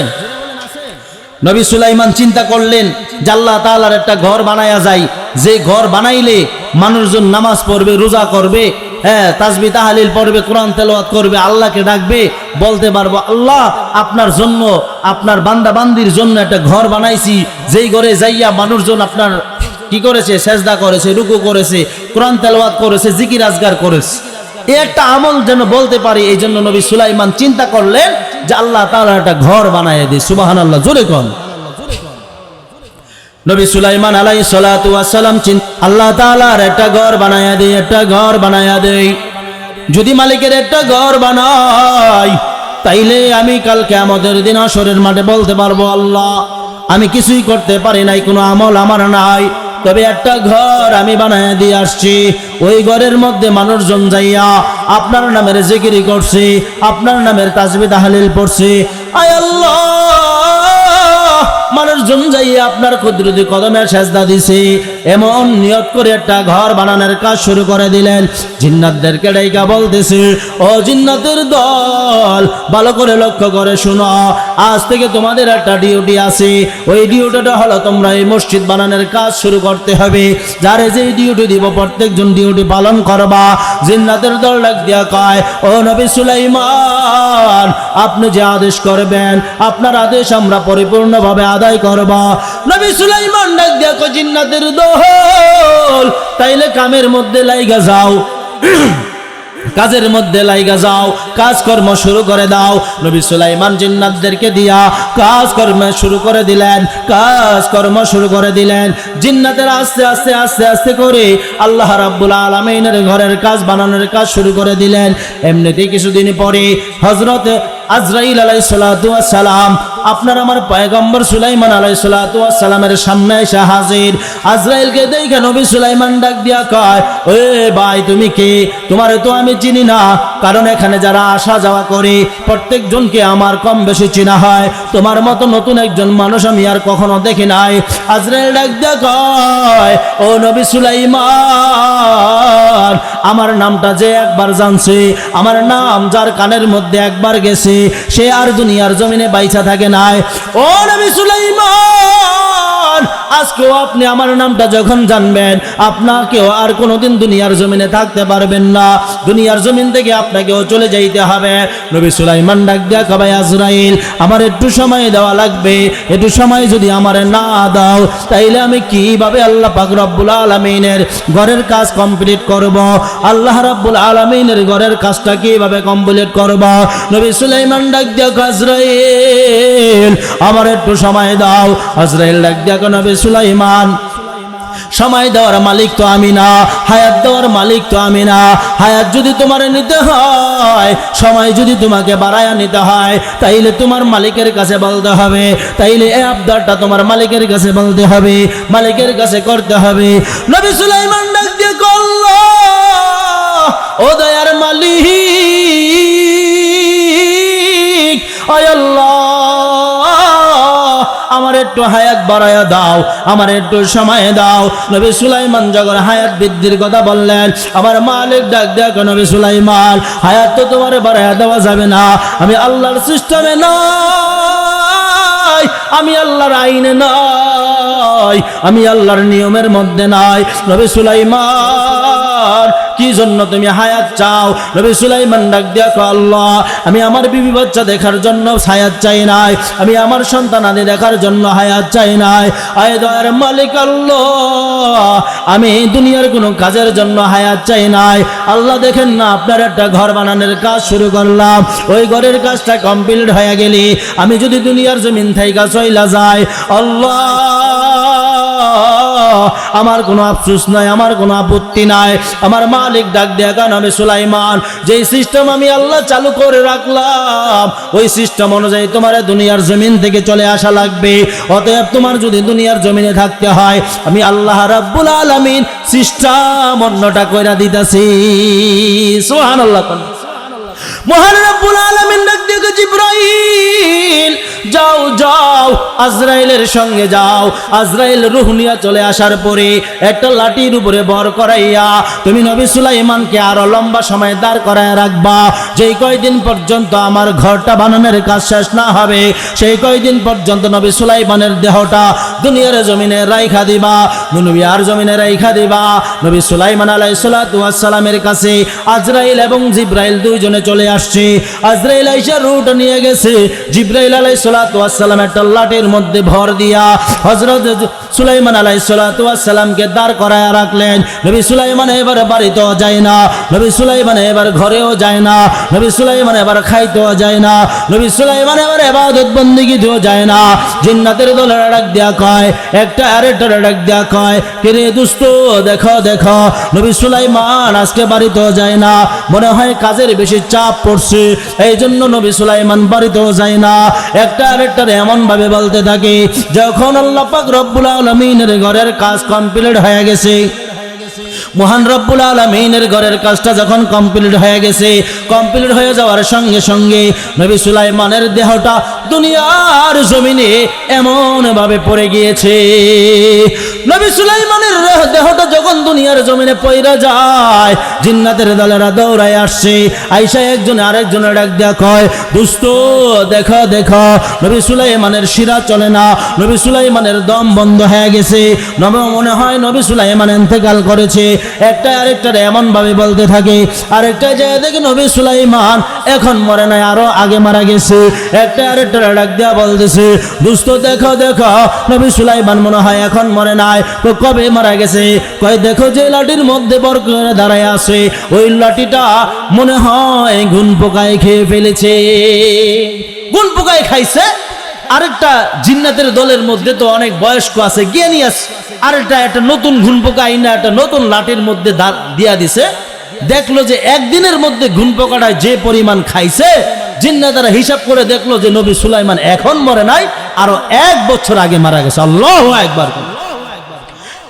নবী সুলাইমান চিন্তা করলেন যে আল্লাহ তাআলার একটা ঘর বানায়া যায়, যে ঘর বানাইলে মানুষজন নামাজ পড়বে, রোজা করবে, হ্যাঁ, তাসবিহ তাহলিল পড়বে, কোরআন তেলাওয়াত করবে, আল্লাহকে ডাকবে, বলতে পারবো আল্লাহ আপনার জন্য, আপনার বান্দা বান্দির জন্য একটা ঘর বানাইছি, যেই ঘরে যাইয়া মানুষজন আপনার কি করেছে? সেজদা করেছে, রুকু করেছে, কোরআন তেলাওয়াত করেছে, জিকির আজগার করেছে। এই একটা আমল যেন বলতে পারি, এই জন্য নবী সুলাইমান চিন্তা করলেন যে আল্লাহ তাআলা একটা ঘর বানায় দেয়। সুবহানাল্লাহ, জোরে কোন। নবী সুলাইমান আলাইহিস সালাতু ওয়াস সালাম আল্লাহ তাআলার একটা ঘর বানায়া দেয়, একটা ঘর বানায়া দেয়। যদি মালিকের একটা ঘর বানাই, তাইলে আমি কাল কিয়ামতের দিন হাশরের মাঠে বলতে পারবো আল্লাহ আমি কিছুই করতে পারি নাই, কোনো আমল আমার নাই, তবে একটা ঘর আমি বানায়া দিয়ে আসছি। ওই ঘরের মধ্যে মানুষজন যাইয়া আপনার নামের জিকির করছে, আপনার নামের তাসবিহ তাহলিল পড়ছে। আয় আল্লাহ, মানুষজন যাইয়া আপনার কুদরতি কদমে সেজদা দিছে। এমন নিয়ত করে একটা ঘর বানানোর কাজ শুরু করে দিলেন। জিন্নাতদেরকে ডাইকা বলতেছে, ও জিন্নাতের দল, ভালো করে লক্ষ্য করে শোনো, আজ থেকে তোমাদের একটা ডিউটি আছে। ওই ডিউটিটা হলো তোমরা এই মসজিদ বানানোর কাজ শুরু করতে হবে। যারে যেই ডিউটি দিব প্রত্যেকজন ডিউটি পালন করবা। জিন্নাতের দল ডাক দিয়া কয়, ও নবী সুলাইমান, আপনি যে আদেশ করবেন আপনার আদেশ আমরা পরিপূর্ণভাবে আদায় করব। নবী সুলাইমান ডাক দিয়া কয়, জিন্নাতের দল, তাইলে কামের মধ্যে লাইগা যাও, কাজের মধ্যে লাইগা যাও, কাজকর্ম শুরু করে দাও। নবী সুলাইমান জিন্নাতদেরকে দিয়া কাজকর্ম শুরু করে দিলেন, কাজকর্ম শুরু করে দিলেন। জিন্নাতের আস্তে আস্তে আস্তে আস্তে করে আল্লাহ রাব্বুল আলামিনের ঘরের কাজ বানানোর কাজ শুরু করে দিলেন। এমনিতেই কিছুদিন পরে হযরত আজরাইল আলাইহিস সালাতু ওয়াস সালাম আপনার আমার পয়গম্বর সুলাইমান আলাইহিস সালাতু ওয়াস সালামের সামনে এসে হাজির। আজরাইলকে দেখে নবী সুলাইমান ডাক দিয়া কয়, ওই ভাই তুমি কে? তোমারে তো আমি চিনি না, কারণ এখানে যারা আসা যাওয়া করে প্রত্যেকজনকে আমার কম বেশি চিনা হয়, তোমার মতো নতুন একজন মানুষ আমি আর কখনো দেখি নাই। আজরাইল ডাক দিয়া কয়, ও নবী সুলাইমান, আমার নামটা যে একবার জানছে, আমার নাম যার কানের মধ্যে একবার গেছে, সে আর দুনিয়ার জমিনে বাইচা থাকে নাই। ও নবী সুলাইমান, আজকেও আপনি আমার নামটা যখন জানবেন, আপনাকেও আর কোনোদিন দুনিয়ার জমিনে থাকতে পারবেন না, দুনিয়ার জমিন থেকে আপনাকেও চলে যাইতে হবে। নবী সুলাইমান ডাক দিয়া কয়, আজরাইল, আমার একটু সময় দেওয়া লাগবে, একটু সময় যদি আমার না দাও তাইলে আমি কিভাবে আল্লাহ পাক রব্বুল আলামিনের ঘরের কাজ কমপ্লিট করব? আল্লাহ রাব্বুল আলামিনের ঘরের কাজটা কিভাবে কমপ্লিট করব? নবী সুলাইমান ডাক দিয়া কয়, আজরাইল, আমার একটু সময় দাও। আজরাইল ডাক দিয়া কয়, নবী সুলাইমান, সময় দেওয়ার মালিক তো আমি না, হায়াত দেওয়ার মালিক তো আমি না। হায়াত যদি তোমার নিতে হয়, সময় যদি তোমাকে বাড়ায়া নিতে হয়, তাইলে তোমার মালিকের কাছে বলতে হবে, তাইলে এই আবদারটা তোমার মালিকের কাছে বলতে হবে, মালিকের কাছে করতে হবে। নবী সুলাইমান ডাক দিয়ে কইল, ও দয়ার মালিক, ও আল্লাহ, আমার একটু হায়াত বাড়ায়া দাও, আমার একটু সময় দাও। নবী সুলাইমান যখন হায়াত বৃদ্ধির কথা বললেন, আমার মালিক ডাক দেখো, নবী সুলাইমান, হায়াত তো তোমার বাড়ায়া দেওয়া যাবে না, আমি আল্লাহর সিস্টেমে নাই, আমি আল্লাহর আইনে নাই, আমি আল্লাহর নিয়মের মধ্যে নাই। নবী সুলাইমান, কি জন্য তুমি হায়াত চাও? নবী সুলাইমান ডাক দিয়া কয়, আল্লাহ, আমি আমার বিবি বাচ্চা দেখার জন্য হায়াত চাই নাই, আমি আমার সন্তানাদি দেখার জন্য হায়াত চাই নাই। আয় দয়ার মালিক আল্লাহ, আমি দুনিয়ার কোনো কাজের জন্য হায়াত চাই নাই। আল্লাহ দেখেন না, আপনার একটা ঘর বানানোর কাজ শুরু করলাম, ওই ঘরের কাজটা কমপ্লিট হয়ে গেলে আমি যদি দুনিয়ার জমিন থেকে চইলা যাই, আল্লাহ, আমার কোনো আফসোস নাই, আমার কোনো আপত্তি নাই। আমার মালিক ডাক দেয়া কয়, নবী সুলাইমান, যেই সিস্টেম আমি আল্লাহ চালু করে রাখলাম, ওই সিস্টেম অনুযায়ী তোমার দুনিয়ার জমিন থেকে চলে আসা লাগবে। অতএব তোমার যদি দুনিয়ার জমিনে থাকতে হয়, আমি আল্লাহ রাব্বুল আলামিন সিস্টেম অন্যটা কইরা দিতেছি। সুবহানাল্লাহ। মহান রাব্বুল আলামিন ডাক দিয়ে কয়, জিবরাইল, যাও যাও, আজরাইলের সঙ্গে যাও। আজরাইল রূহ নিয়ে চলে আসার পরে একটা লাঠির উপরে ভর করাইয়া তুমি নবী সুলাইমানকে আরো লম্বা সময় দাঁড় করায় রাখবা। যেই কয়দিন পর্যন্ত আমার ঘরটা বানানোর কাজ শেষ না হবে, সেই কয়দিন পর্যন্ত নবী সুলাইমানের দেহটা দুনিয়ার জমিনে রাইখা দিবা, দুনিয়ার জমিনে রাইখা দিবা। নবী সুলাইমান আলাইহিস সালাতু ওয়াস সালামের কাছে আজরাইল এবং জিবরাইল দুইজনে চলে আসছে। আজরাইল আইসা রূহটা নিয়ে গেছে, জিবরাইল আলাইহিস সালাতু ওয়াস সালাম একটা লাঠির মধ্যে ভর দিয়া হযরত সুলাইমান আলাইহিস সালাতু ওয়াস সালামকে দাঁড় করায় রাখলেন। নবী সুলাইমান এবার বাড়িতেও যায় না, নবী সুলাইমান এবার ঘরেও যায় না, নবী সুলাইমান এবার খাইতেও যায় না, নবী সুলাইমান এবার ইবাদত বন্দেগীতেও যায় না। জিন্নাতের দলের ডাক দেয়া কয়, একটা আরেকটার ডাক দেয়া কয়, কে রে দোস্ত, দেখো দেখো, নবী সুলাইমান আজকে বাড়িতেও যায় না, মনে হয় কাজের বেশি চাপ পড়ছে, এই জন্য নবী সুলাইমান বাড়িতেও যায় না। একটা আরেকটার এমন ভাবে বলতে থাকে, যখন আল্লাহ পাক রব্বুল আলামিনের ঘরের কাজ কমপ্লিট হয়ে গেছে, মহান রব্বুল আলামিনের ঘরের কাজটা যখন কমপ্লিট হয়ে গেছে, কমপ্লিট হয়ে যাওয়ার সঙ্গে সঙ্গে নবী সুলাইমানের দেহটা দুনিয়ার জমিনে এমন ভাবে পড়ে গিয়েছে, নবী সুলাইমানের দেহটা যখন দুনিয়ার জমিনে পয়রা যায়, জিন্নাতের দলেরা দৌড়ায় আসছে, আইসা একজন আরেকজনের ডাক দেয়া কয়, দোস্ত দেখো দেখো, নবী সুলাইমানের শিরা চলে না, নবী সুলাইমানের দম বন্ধ হয়ে গেছে, মনে হয় নবী সুলাইমান ইন্তেকাল করেছে। একটা আরেকটার এমন ভাবে বলতে থাকে, আরেকটা যায় দেখে নবী সুলাইমান এখন মরে নাই, আরো আগে মারা গেছে। একটা আরেকটার ডাক দেয়া বলতেছে, দোস্ত দেখো দেখো, নবী সুলাইমান মনে হয় এখন মরে নাই, তো কবে মারা গেছে? কয় দেখো যে লাঠির মধ্যে বর করে দাঁড়ায় আছে, ওই লাঠিটা মনে হয় ঘুন পোকায় খেয়ে ফেলেছে। ঘুন পোকায় খাইছে। আরেকটা জিন্নাতের দলের মধ্যে তো অনেক বয়স্ক আছে, জ্ঞানী আছে, আরেকটা একটা নতুন ঘুন পোকা আইনা একটা নতুন লাঠির মধ্যে দিয়া দিছে। দেখলো যে একদিনের মধ্যে ঘুন পোকাটা যে পরিমাণ খাইছে, জিন্নাতেরা হিসাব করে দেখলো যে নবী সুলাইমান এখন মরে নাই, আরো 1 বছর আগে মারা গেছে। আল্লাহু আকবার।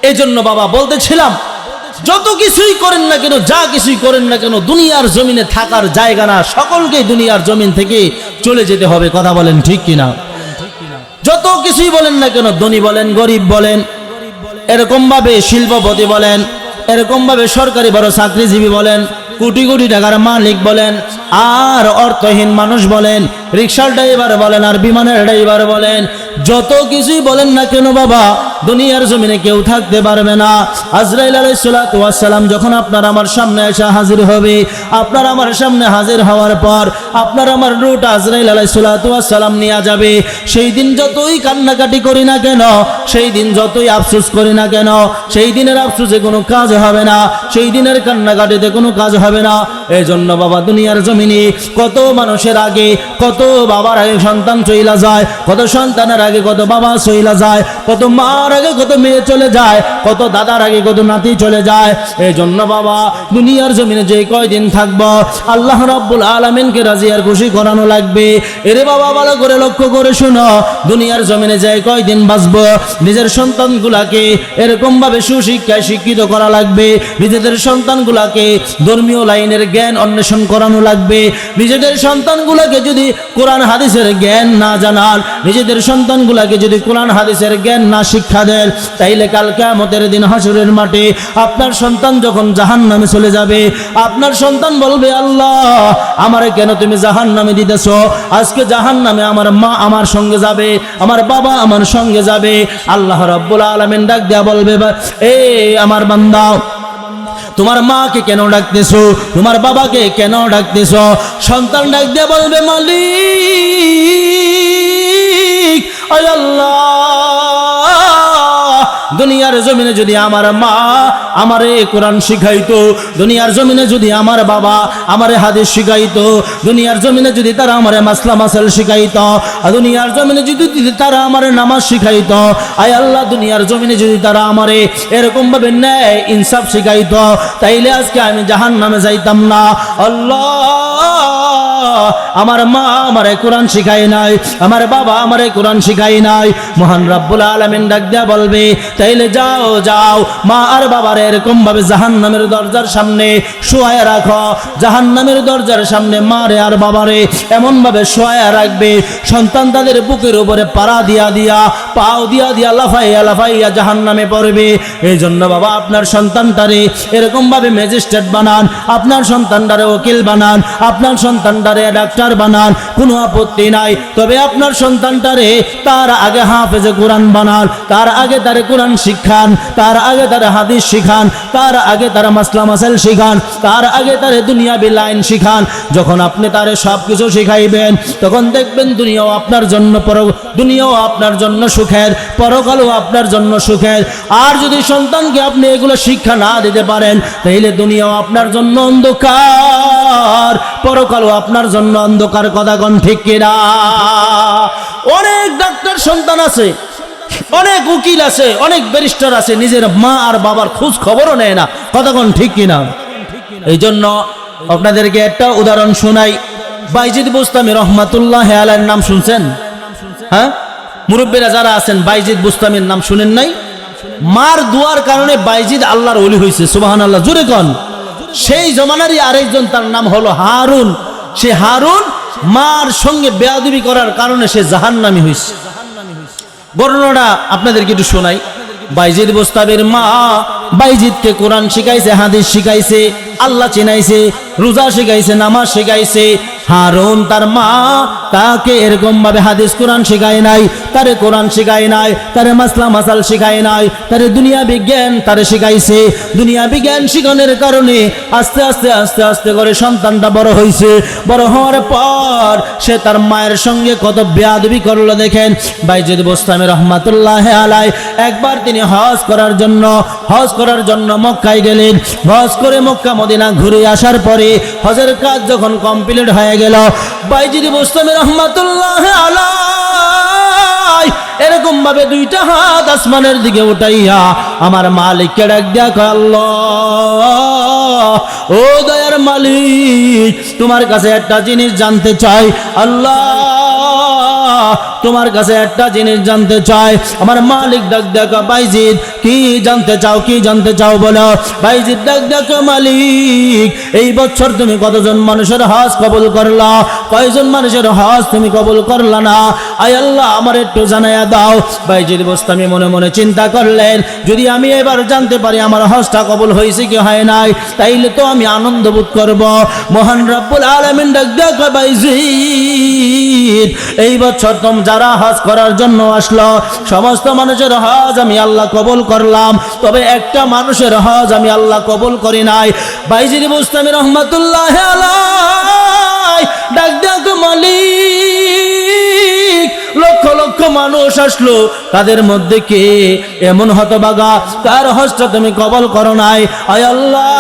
এই জন্য বাবা বলতেছিলাম, যত কিছুই করেন না কেন, যা কিছুই করেন না কেন, দুনিয়ার জমিনে থাকার জায়গা না, সকলকে দুনিয়ার জমিন থেকে চলে যেতে হবে। কথা বলেন ঠিক কিনা? যত কিছুই বলেন না কেন, ধনী বলেন, গরিব বলেন, এরকম ভাবে শিল্পপতি বলেন, এরকম ভাবে সরকারি বড় চাকরিজীবী বলেন, কোটি কোটি টাকার মালিক বলেন, আর অর্থহীন মানুষ বলেন, রিক্সার ড্রাইভার বলেন, আর বিমানের ড্রাইভার বলেন, যত কিছুই বলেন না কেন বাবা, দুনিয়ার জমিনে কেউ থাকতে পারবে না। আজরাইল আলাইহিস সালাতু ওয়াস সালাম যখন আপনার আমার সামনে এসে হাজির হবে, আপনার আমার সামনে হাজির হওয়ার পর আপনার আমার রুট আজরাইল আলাইহিস সালাতু ওয়াস সালাম নিয়ে যাবে। সেই দিন যতই কান্নাকাটি করি না কেন, সেই দিন যতই আফসোস করি না কেন, সেই দিনের আফসোসে কোনো কাজ হবে না, সেই দিনের কান্নাকাটিতে কোনো কাজ হবে না। এই জন্য বাবা দুনিয়ার জমিনে কত মানুষের আগে, কত বাবার আগে সন্তান চইলা যায়, কত সন্তানের আগে কত বাবা চইলা যায়, কত মার আগে কত মেয়ে চলে যায়, কত দাদার আগে কত নাতি চলে যায়। এই জন্য বাবা দুনিয়ার জমিনে যে কয়দিন থাকবো, আল্লাহ রাব্বুল আলামিনকে রাজি আর খুশি করানো লাগবে। এরে বাবা ভালো করে লক্ষ্য করে শোনো, দুনিয়ার জমিনে যে কয়দিন বাঁচবো, নিজের সন্তানগুলাকে এরকম ভাবে সুশিক্ষায় শিক্ষিত করা লাগবে, নিজেদের সন্তানগুলাকে ধর্মীয় লাইনের জ্ঞান অন্বেষণ করানো লাগবে। নিজেদের সন্তানগুলাকে যদি কোরআন হাদিসের জ্ঞান না জানান, নিজেদের সন্তানগুলাকে যদি কোরআন হাদিসের জ্ঞান না শিক্ষা দেন, তাইলে কাল কিয়ামতের দিন হাসরের মাঠে আপনার সন্তান যখন জাহান্নামে চলে যাবে, আপনার সন্তান বলবে, আল্লাহ আমারে কেন তুমি জাহান্নামে দিতেছো? আজকে জাহান্নামে আমার মা আমার সঙ্গে যাবে, আমার বাবা আমার সঙ্গে যাবে। আল্লাহ রাব্বুল আলামিন ডাক দেয়া বলবে, এ আমার বান্দা, তোমার মাকে কেন ডাকতেছো? তোমার বাবাকে কেন ডাকতেছো? সন্তান ডাক দিয়ে বলবে, মালিক আয় আল্লাহ, দুনিয়ার জমিনে যদি আমার মা আমারে কোরআন শিখাইতো, দুনিয়ার জমিনে যদি আমার বাবা আমারে হাদিস শিখাইতো, দুনিয়ার জমিনে যদি তারা আমারে মাসলা মাসাল শিখাইতো, দুনিয়ার জমিনে যদি তারা আমারে নামাজ শিখাইতো, আয় আল্লাহ দুনিয়ার জমিনে যদি তারা আমারে এরকম ভাবে ন্যায় ইনসাফ শিখাইতো, তাইলে আজকে আমি জাহান্নামে যাইতাম না। আল্লাহ আমার মা আমারে কোরআন শিখায় নাই, আমার বাবা আমারে কোরআন শিখায় নাই। মহান রব্বুল আলামিন ডাক দেয়া বলবে, তাইলে যাও যাও, মা আর বাবার এরকম ভাবে জাহান্নামের দরজার সামনে শোয়া রাখো, জাহান্নামের দরজার সামনে মারে আর বাবারে এমন ভাবে শোয়া রাখবে, সন্তান তাদের বুকের উপরে পাড়া দিয়া দিয়া, পাও দিয়া দিয়া লাফাইয়া লাফাইয়া জাহান্নামে পড়বে। এই জন্য বাবা আপনার সন্তানটারে এরকম ভাবে ম্যাজিস্ট্রেট বানান, আপনার সন্তানটারে উকিল বানান, আপনার সন্তানটারে ডাক্তার বানান, কোনো আপত্তি নাই। তবে আপনার সন্তানটারে তার আগে হাফেজে কোরআন বানান, তার আগে তারে কোরআন শিখান, তার আগে তারে হাদিস শিখান, তার আগে তারা মাসলা মাসাইল শিখান, তার আগে তারে দুনিয়াবি লাইন শিখান। যখন আপনি তারে সব কিছু শিখাইবেন, তখন দেখবেন দুনিয়াও আপনার জন্য দুনিয়াও আপনার জন্য সুখের, পরকালও আপনার জন্য সুখের। আর যদি সন্তানকে আপনি এগুলো শিক্ষা না দিতে পারেন, তাহলে দুনিয়াও আপনার জন্য অন্ধকার, পরকালও আপনার জন্য অন্ধকার। কথা কোন ঠিক কিনা? অনেক ডাক্তার সন্তান আছে, অনেক উকিল আছে, অনেক ব্যারিস্টার আছে, নিজের মা আর বাবার খোঁজ খবরও নেয় না। কথা কোন ঠিক কিনা? এই জন্য আপনাদেরকে একটা উদাহরণ শোনাই। বাইজিদ বুস্তামি রহমাতুল্লাহ আলাইহির নাম শুনছেন? হ্যাঁ, মুরব্বীরা যারা আছেন বাইজিদ বুস্তামির নাম শুনেন নাই? মার দুয়ার কারণে বাইজিদ আল্লাহর ওলি হয়েছে। সুবহানাল্লাহ, জোরে কোন। সেই জমানারই আরেকজন, তার নাম হলো হারুন। সে হারুন মার সঙ্গে বেয়াদবি করার কারণে সে জাহান্নামী হয়েছে। বর্ণনাটা আপনাদেরকে একটু শোনাই। বাইজিদ বুস্তামির মা বাইজিদকে কোরআন শিখাইছে, হাদিস শিখাইছে, আল্লাহ চিনাইছে, রোজা শিখাইছে, নামাজ শিখাইছে। হারুন তার মা তাকে এরকম ভাবে হাদিস কোরআন শিখায় নাই, তারে কোরআন শিখায় নাই, তারে মাসলা মাসাল শিখায় নাই, তারে দুনিয়া বিজ্ঞান তারে শিখাইছে। দুনিয়া বিজ্ঞান শিখানোর কারণে আস্তে আস্তে আস্তে আস্তে করে সন্তানটা বড় হয়েছে। বড় হওয়ার পর সে তার মায়ের সঙ্গে কত বেয়াদবি করলো দেখেন। বাইজিদ বুস্তামি রহমাতুল্লাহ আলাই একবার তিনি হজ করার জন্য মক্কায় গেলেন। হজ করে মক্কা মদিনা ঘুরে আসার পরে হজের কাজ যখন কমপ্লিট হয়ে গেল, বাইজিদ বুস্তামি রহমাতুল্লাহ আলাই এরকম ভাবে দুইটা হাত আসমানের দিকে উঠাইয়া আমার মালিককে ডাক দিয়া কয়, আল্লাহ ও দয়ার মালিক, তোমার কাছে একটা জিনিস জানতে চাই। আল্লাহ তোমার কাছে একটা জিনিস জানতে চাই। আমার মালিক ডাক দেখো, বাইজিদ কি জানতে চাও বলো। বাইজিদ ডাক দেখো, মালিক এই বছর তুমি কতজন মানুষের হজ কবুল করলা, কয়জন মানুষের হজ তুমি কবুল করলা না, আয় আল্লাহ আমার একটু জানাইয়া দাও। বাইজিদ বুস্তামি মনে মনে চিন্তা করলেন, যদি আমি এবার জানতে পারি আমার হজটা কবুল হয়েছে কি হয় নাই, তাইলে তো আমি আনন্দ বোধ করব। মহান রব্বুল আলামিন ডাক দেখো, বাইজিদ এই বছর তোম যারা হজ করার জন্য আসলো সমস্ত মানুষের হজ আমি আল্লাহ কবুল করলাম, তবে একটা মানুষের হজ আমি আল্লাহ কবুল করি নাই। বাইজিদ বুস্তামি রহমাতুল্লাহ আলাই ডাক দেখো, মালিক লক্ষ লক্ষ মানুষ আসলো, তাদের মধ্যে কে এমন হতভাগা তার হজটা তুমি কবুল করো নাই, আয় আল্লাহ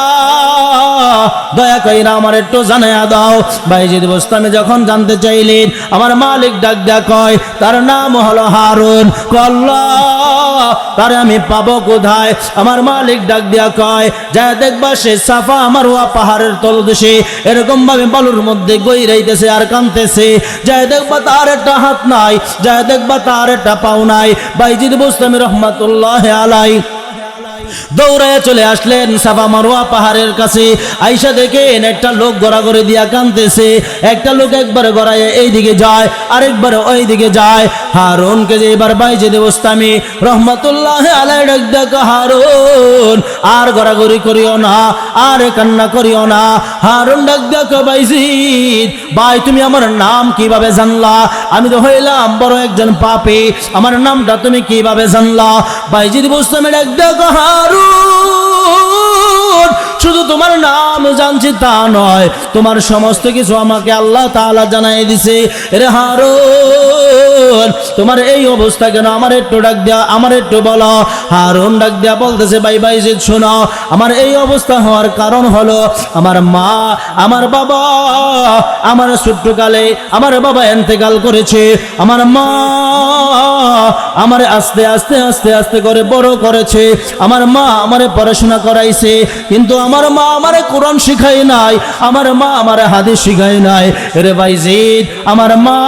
দয়া কইরা আমার একটু জানাইয়া দাও। বাইজিদ বুস্তামি যখন জানতে চাইলেন, আমার মালিক ডাক দেয়া কয়, তার নাম হলো হারুন। আল্লাহ তারে আমি পাবো কোথায়? আমার মালিক ডাক দেয়া কয়, যা দেখবা সে সাফা মারওয়া পাহাড়ের তলদেশে এরকম ভাবে বালুর মধ্যে গইরাইতেছে আর কাঁদতেছে। যা দেখবা তার একটা হাত নাই, যা দেখবা তার একটা পাও নাই। বাইজিদ বুস্তামি রহমাতুল্লাহ আলাই দৌড়ায় চলে আসলেন সাফা মারওয়া পাহাড়ের কাছে। আইসা দেখেন একটা লোক গড়াগড়ি দিয়া কাঁদতেছে। একটা লোক একবার গড়ায় এইদিকে যায়, আরেকবার ওই দিকে যায়। হারুনকে যে এবার বাইজিদ বুস্তামি রহমাতুল্লাহ আলাই ডাক দেখো, হারুন আর গড়াগড়ি করিও না, আর কান্না করিও না। হারুন ডাক দেখো, বাইজিদ ভাই তুমি আমার নাম কিভাবে জানলা? আমি তো হইলাম বড় একজন পাপী, আমার নামটা তুমি কিভাবে জানলা? বাইজিদ বুস্তামি ডাক দেখো, হারুন শুধু তোমার নাম জানছি তা নয়, তোমার সমস্ত কিছু আমাকে আল্লাহ তাআলা জানাই দিছে। রে হারুন তোমার এই অবস্থা কেন? আমার একটু ডাক দেয়া, আমার একটু বলো। হারুন ডাক দেয়া বলতেছে, বাইজিদ শোনো, আমার এই অবস্থা হওয়ার কারণ হলো আমার মা, আমার বাবা, আমার ছোট্টকালে আমার বাবা ইন্তেকাল করেছে। আমার মা আমারে আস্তে আস্তে আস্তে আস্তে করে বড় করেছে। আমার মা আমারে পড়াশোনা করাইছে, কিন্তু আমার মা আমারে কোরআন শিখায় নাই, আমার মা আমারে হাদিস শিখায় নাই। রে বাইজিদ আমার মা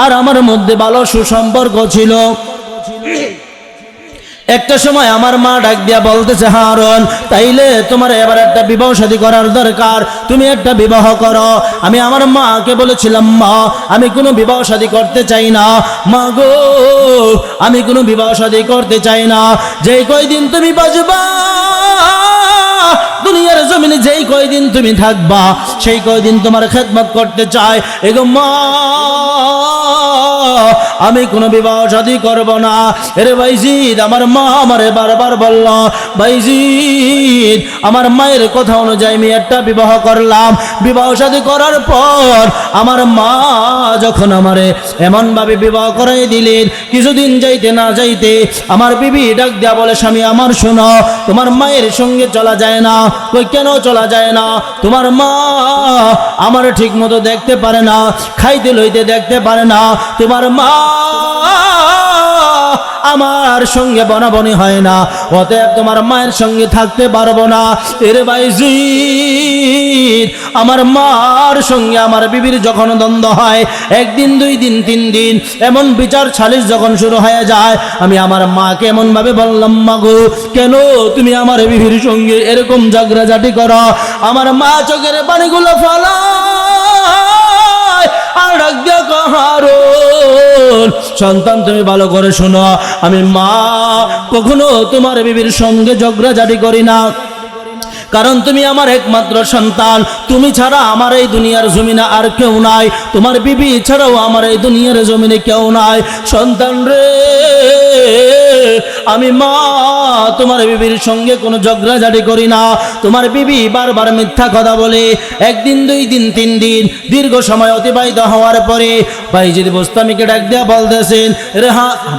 আর আমার মধ্যে ভালো সুসম্পর্ক ছিল। একটা সময় আমার মা ডাক দিয়া বলতেছে, হারুন তাইলে তোমার এবার একটা বিবাহ শাদী করার দরকার, তুমি একটা বিবাহ করো। আমি আমার মাকে বলেছিলাম, মা আমি কোনো বিবাহ শাদী করতে চাই না, মা গো আমি কোনো বিবাহ শাদী করতে চাই না। যেই কয়দিন তুমি বাঁচবা দুনিয়ার জমিনে, যেই কয়দিন তুমি থাকবা সেই কয়দিন তোমার খেদমত করতে চাই। এগো মা আমি কোনো বিবাহ শাদী করব না। এরে বাইজিদ আমার মা আমারে বারবার বলল, বাইজিদ আমার মায়ের কথা অনুযায়ী আমি একটা বিবাহ করলাম। বিবাহ শাদী করার পর আমার মা যখন আমারে এমনভাবে বিবাহ করাই দিলেন, কিছুদিন যাইতে না যাইতে আমার বিবি ডাক দেয়া বলে, স্বামী আমার শোনো, তোমার মায়ের সঙ্গে চলা যায় না। কই কেন চলা যায় না? তোমার মা আমার ঠিক মতো দেখতে পারে না, খাইতে লইতে দেখতে পারে না, তোমার মা আমার সঙ্গে বনাবনি হয় না, অতএব তোমার মায়ের সঙ্গে থাকতে পারবো না। এরে বাইজিদ আমার মার সঙ্গে আমার বিবির যখন দ্বন্দ্ব হয়, একদিন দুই দিন তিন দিন এমন বিচার সালিশ যখন শুরু হয়ে যায়, আমি আমার মাকে এমন ভাবে বললাম, মা গো কেন তুমি আমার বিবির সঙ্গে এরকম ঝগড়াঝাটি করো? আমার মা চোখের পানিগুলো ফেলায় আর ডাক দিয়া কয়, হারুন হারুন, সন্তান তুমি ভালো করে শোনো, আমি মা কখনো তোমার বিবির সঙ্গে ঝগড়াঝাটি করি না, কারণ তুমি আমার একমাত্র সন্তান, তুমি ছাড়া আমার এই দুনিয়ার জমিনে আর কেউ নাই, তোমার বিবি ছাড়াও আমার এই দুনিয়ার জমিনে কেউ নাই। সন্তান রে, আমি মা তোমার বিবির সঙ্গে কোনো ঝগড়াঝাটি করি না। তোমার বিবি বারবার মিথ্যা কথা বলে, একদিন, 2 দিন, 3 দিন, দীর্ঘ সময় অতিবাহিত হওয়ার পরে বাইজিদ বোস্তামিকে ডাক দেয়া বলতেছেন, রে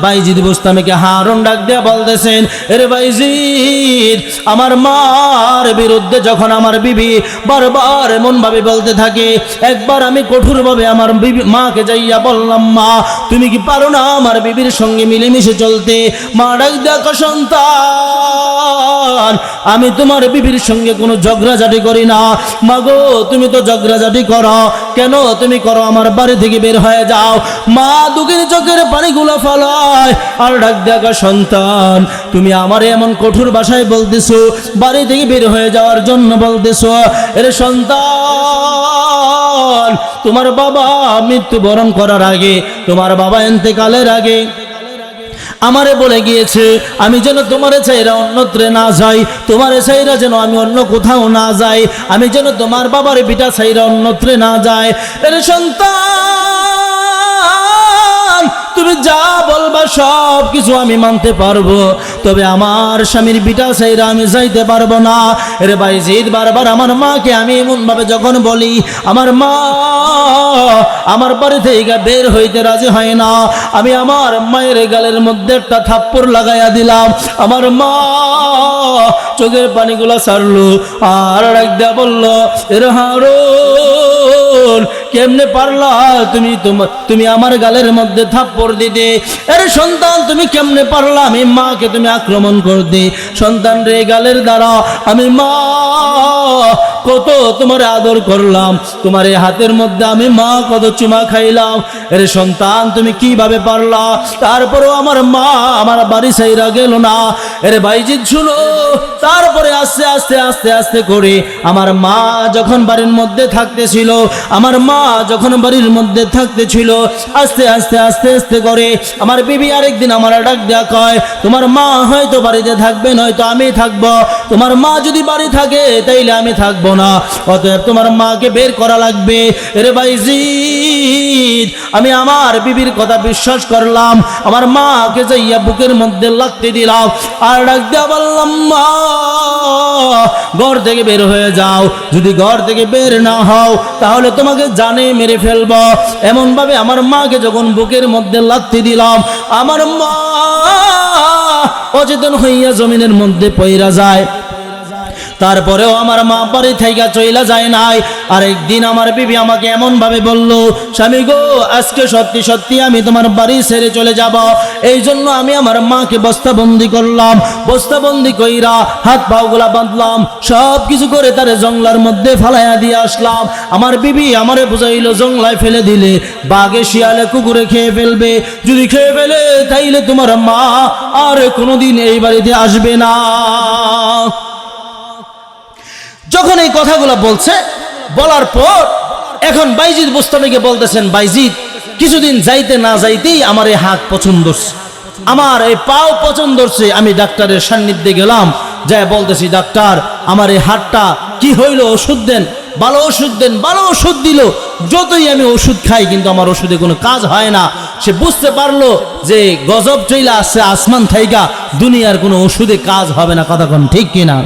বাইজিদ বোস্তামিকে হারুন ডাক দেয়া বলতেছেন, রে বাইজিদ, আমার মার বিরুদ্ধে যখন আমার বিবি বারবার এমন ভাবে বলতে থাকে, একবার আমি কঠোরভাবে আমার মাকে যাইয়া বললাম, মা তুমি কি পারো না আমার বিবির সঙ্গে মিলেমিশে চলতে? মা ডাক দেখো, সন্তান আমি তোমার বিবির সঙ্গে কোনো ঝগড়াঝাটি করি না। মাগো তুমি তো ঝগড়াঝাটি করো, কেন তুমি করো? আমার বাড়ি থেকে বের হয়ে যাও। মা দুঃখের চোখের পানিগুলো ফলায় আর ডাক দেখো, সন্তান তুমি আমার এমন কঠোর ভাষায় বলতেছো, বাড়ি থেকে বের হয়ে যাওয়ার জন্য বলতেছো। এর সন্তান, তোমার বাবা মৃত্যুবরণ করার আগে, তোমার বাবা ইন্তেকালের আগে আমারে বলে গিয়েছে আমি যেন তোমার চাইরা অন্যত্রে না যাই, তোমার চাইরা যেন আমি অন্য কোথাও না যাই, আমি যেন তোমার বাবার বিটা চাইরা অন্যত্রে না যাই। এর সন্তান, তুমি যা বলবা সব কিছু আমি মানতে পারবো, তবে আমার স্বামীর বিটা চাইরা আমি যাইতে পারবো না। রে বাইজিদ, বারবার আমার মাকে আমি এমন ভাবে যখন বলি, আমার মা আমার বাড়ি থেকে বের হইতে রাজি হয় না। আমি আমার মায়ের গালের মধ্যে একটা থাপ্পড় লাগাইয়া দিলাম। আমার মা চোখের পানিগুলো ছাড়লো আর ডাক দেয়া বলল, এর হারুন কেমনে পারলা তুমি আমার গালের মধ্যে থাপ্পড় দিতে? এর সন্তান, তুমি কেমনে পারলা আমি মাকে তুমি আক্রমণ করতে? সন্তান রে, গালের দ্বারা আমি মা কত তোমার আদর করলাম, তোমার এই হাতের মধ্যে আমি মা কত চুমা খাইলাম। এর সন্তান, তুমি কিভাবে পারলা? তারপরেও আমার মা আমার বাড়ি ছাইরা গেল না। এর বাইজিদ শুনো, তারপরে আস্তে আস্তে আস্তে আস্তে করে আমার মা যখন বাড়ির মধ্যে থাকতেছিল, আমার মা যখন বাড়ির মধ্যে থাকতেছিল, আস্তে আস্তে আস্তে আস্তে করে আমার বিবি আরেকদিন আমার ডাক দেয়া কয়, তোমার মা হয়তো বাড়িতে থাকবে, নয়তো আমি থাকবো। তোমার মা যদি বাড়ি থাকে তাইলে আমি থাকবো না, অতএব তোমার মাকে বের করা লাগবে। রে বাইজিদ, আমি আমার বিবির কথা বিশ্বাস করলাম, আমার মাকে যাইয়া বুকের মধ্যে লাগতে দিলাম আর ডাক দেয়া বললাম, মা ঘর থেকে বের হয়ে যাও, যদি ঘর থেকে বের না হও তাহলে তোমাকে জানে মেরে ফেলবো। এমন ভাবে আমার মাকে যখন বুকের মধ্যে লাগতে দিলাম, আমার মা অচেতন হইয়া জমিনের মধ্যে পইরা যায়। তারপরেও আমার মা বাড়ি থেকে চইলা যায় নাই। আরেকদিন আমার বিবি আমাকে এমন ভাবে বলল, স্বামী গো, আজকে সত্যি সত্যি আমি তোমার বাড়ি ছেড়ে চলে যাব। এই জন্য আমি আমার মাকে বস্তাবন্দি করলাম, বস্তাবন্দি কইরা হাত পাগুলা বাঁধলাম, সব কিছু করে তারে জঙ্গলার মধ্যে ফালাইয়া দিয়ে আসলাম। আমার বিবি আমারে বুঝাইল, জঙ্গলায় ফেলে দিলে বাঘে শিয়ালে কুকুরে খেয়ে ফেলবে, যদি খেয়ে ফেলে তাইলে তোমার মা আর কোনোদিন এই বাড়িতে আসবে না। যখন এই কথাগুলো বলছে, বলার পর এখন বাইজিদ বোস্তামিকে বলতেছেন, বাইজিদ কিছুদিন যাইতে না যাইতেই আমার এই হাত পছন্দ হচ্ছে, আমার এই পাও পছন্দ হচ্ছে। আমি ডাক্তারের সান্নিধ্যে গেলাম, যাই বলতেছি, ডাক্তার আমার এই হাতটা কি হইল, ওষুধ দেন, ভালো ওষুধ দেন। ভালো ওষুধ দিল, যতই আমি ওষুধ খাই কিন্তু আমার ওষুধে কোনো কাজ হয় না। সে বুঝতে পারলো যে গজব চইলা আসছে আসমান থাইকা, দুনিয়ার কোনো ওষুধে কাজ হবে না। কথা কোন ঠিক কিনা?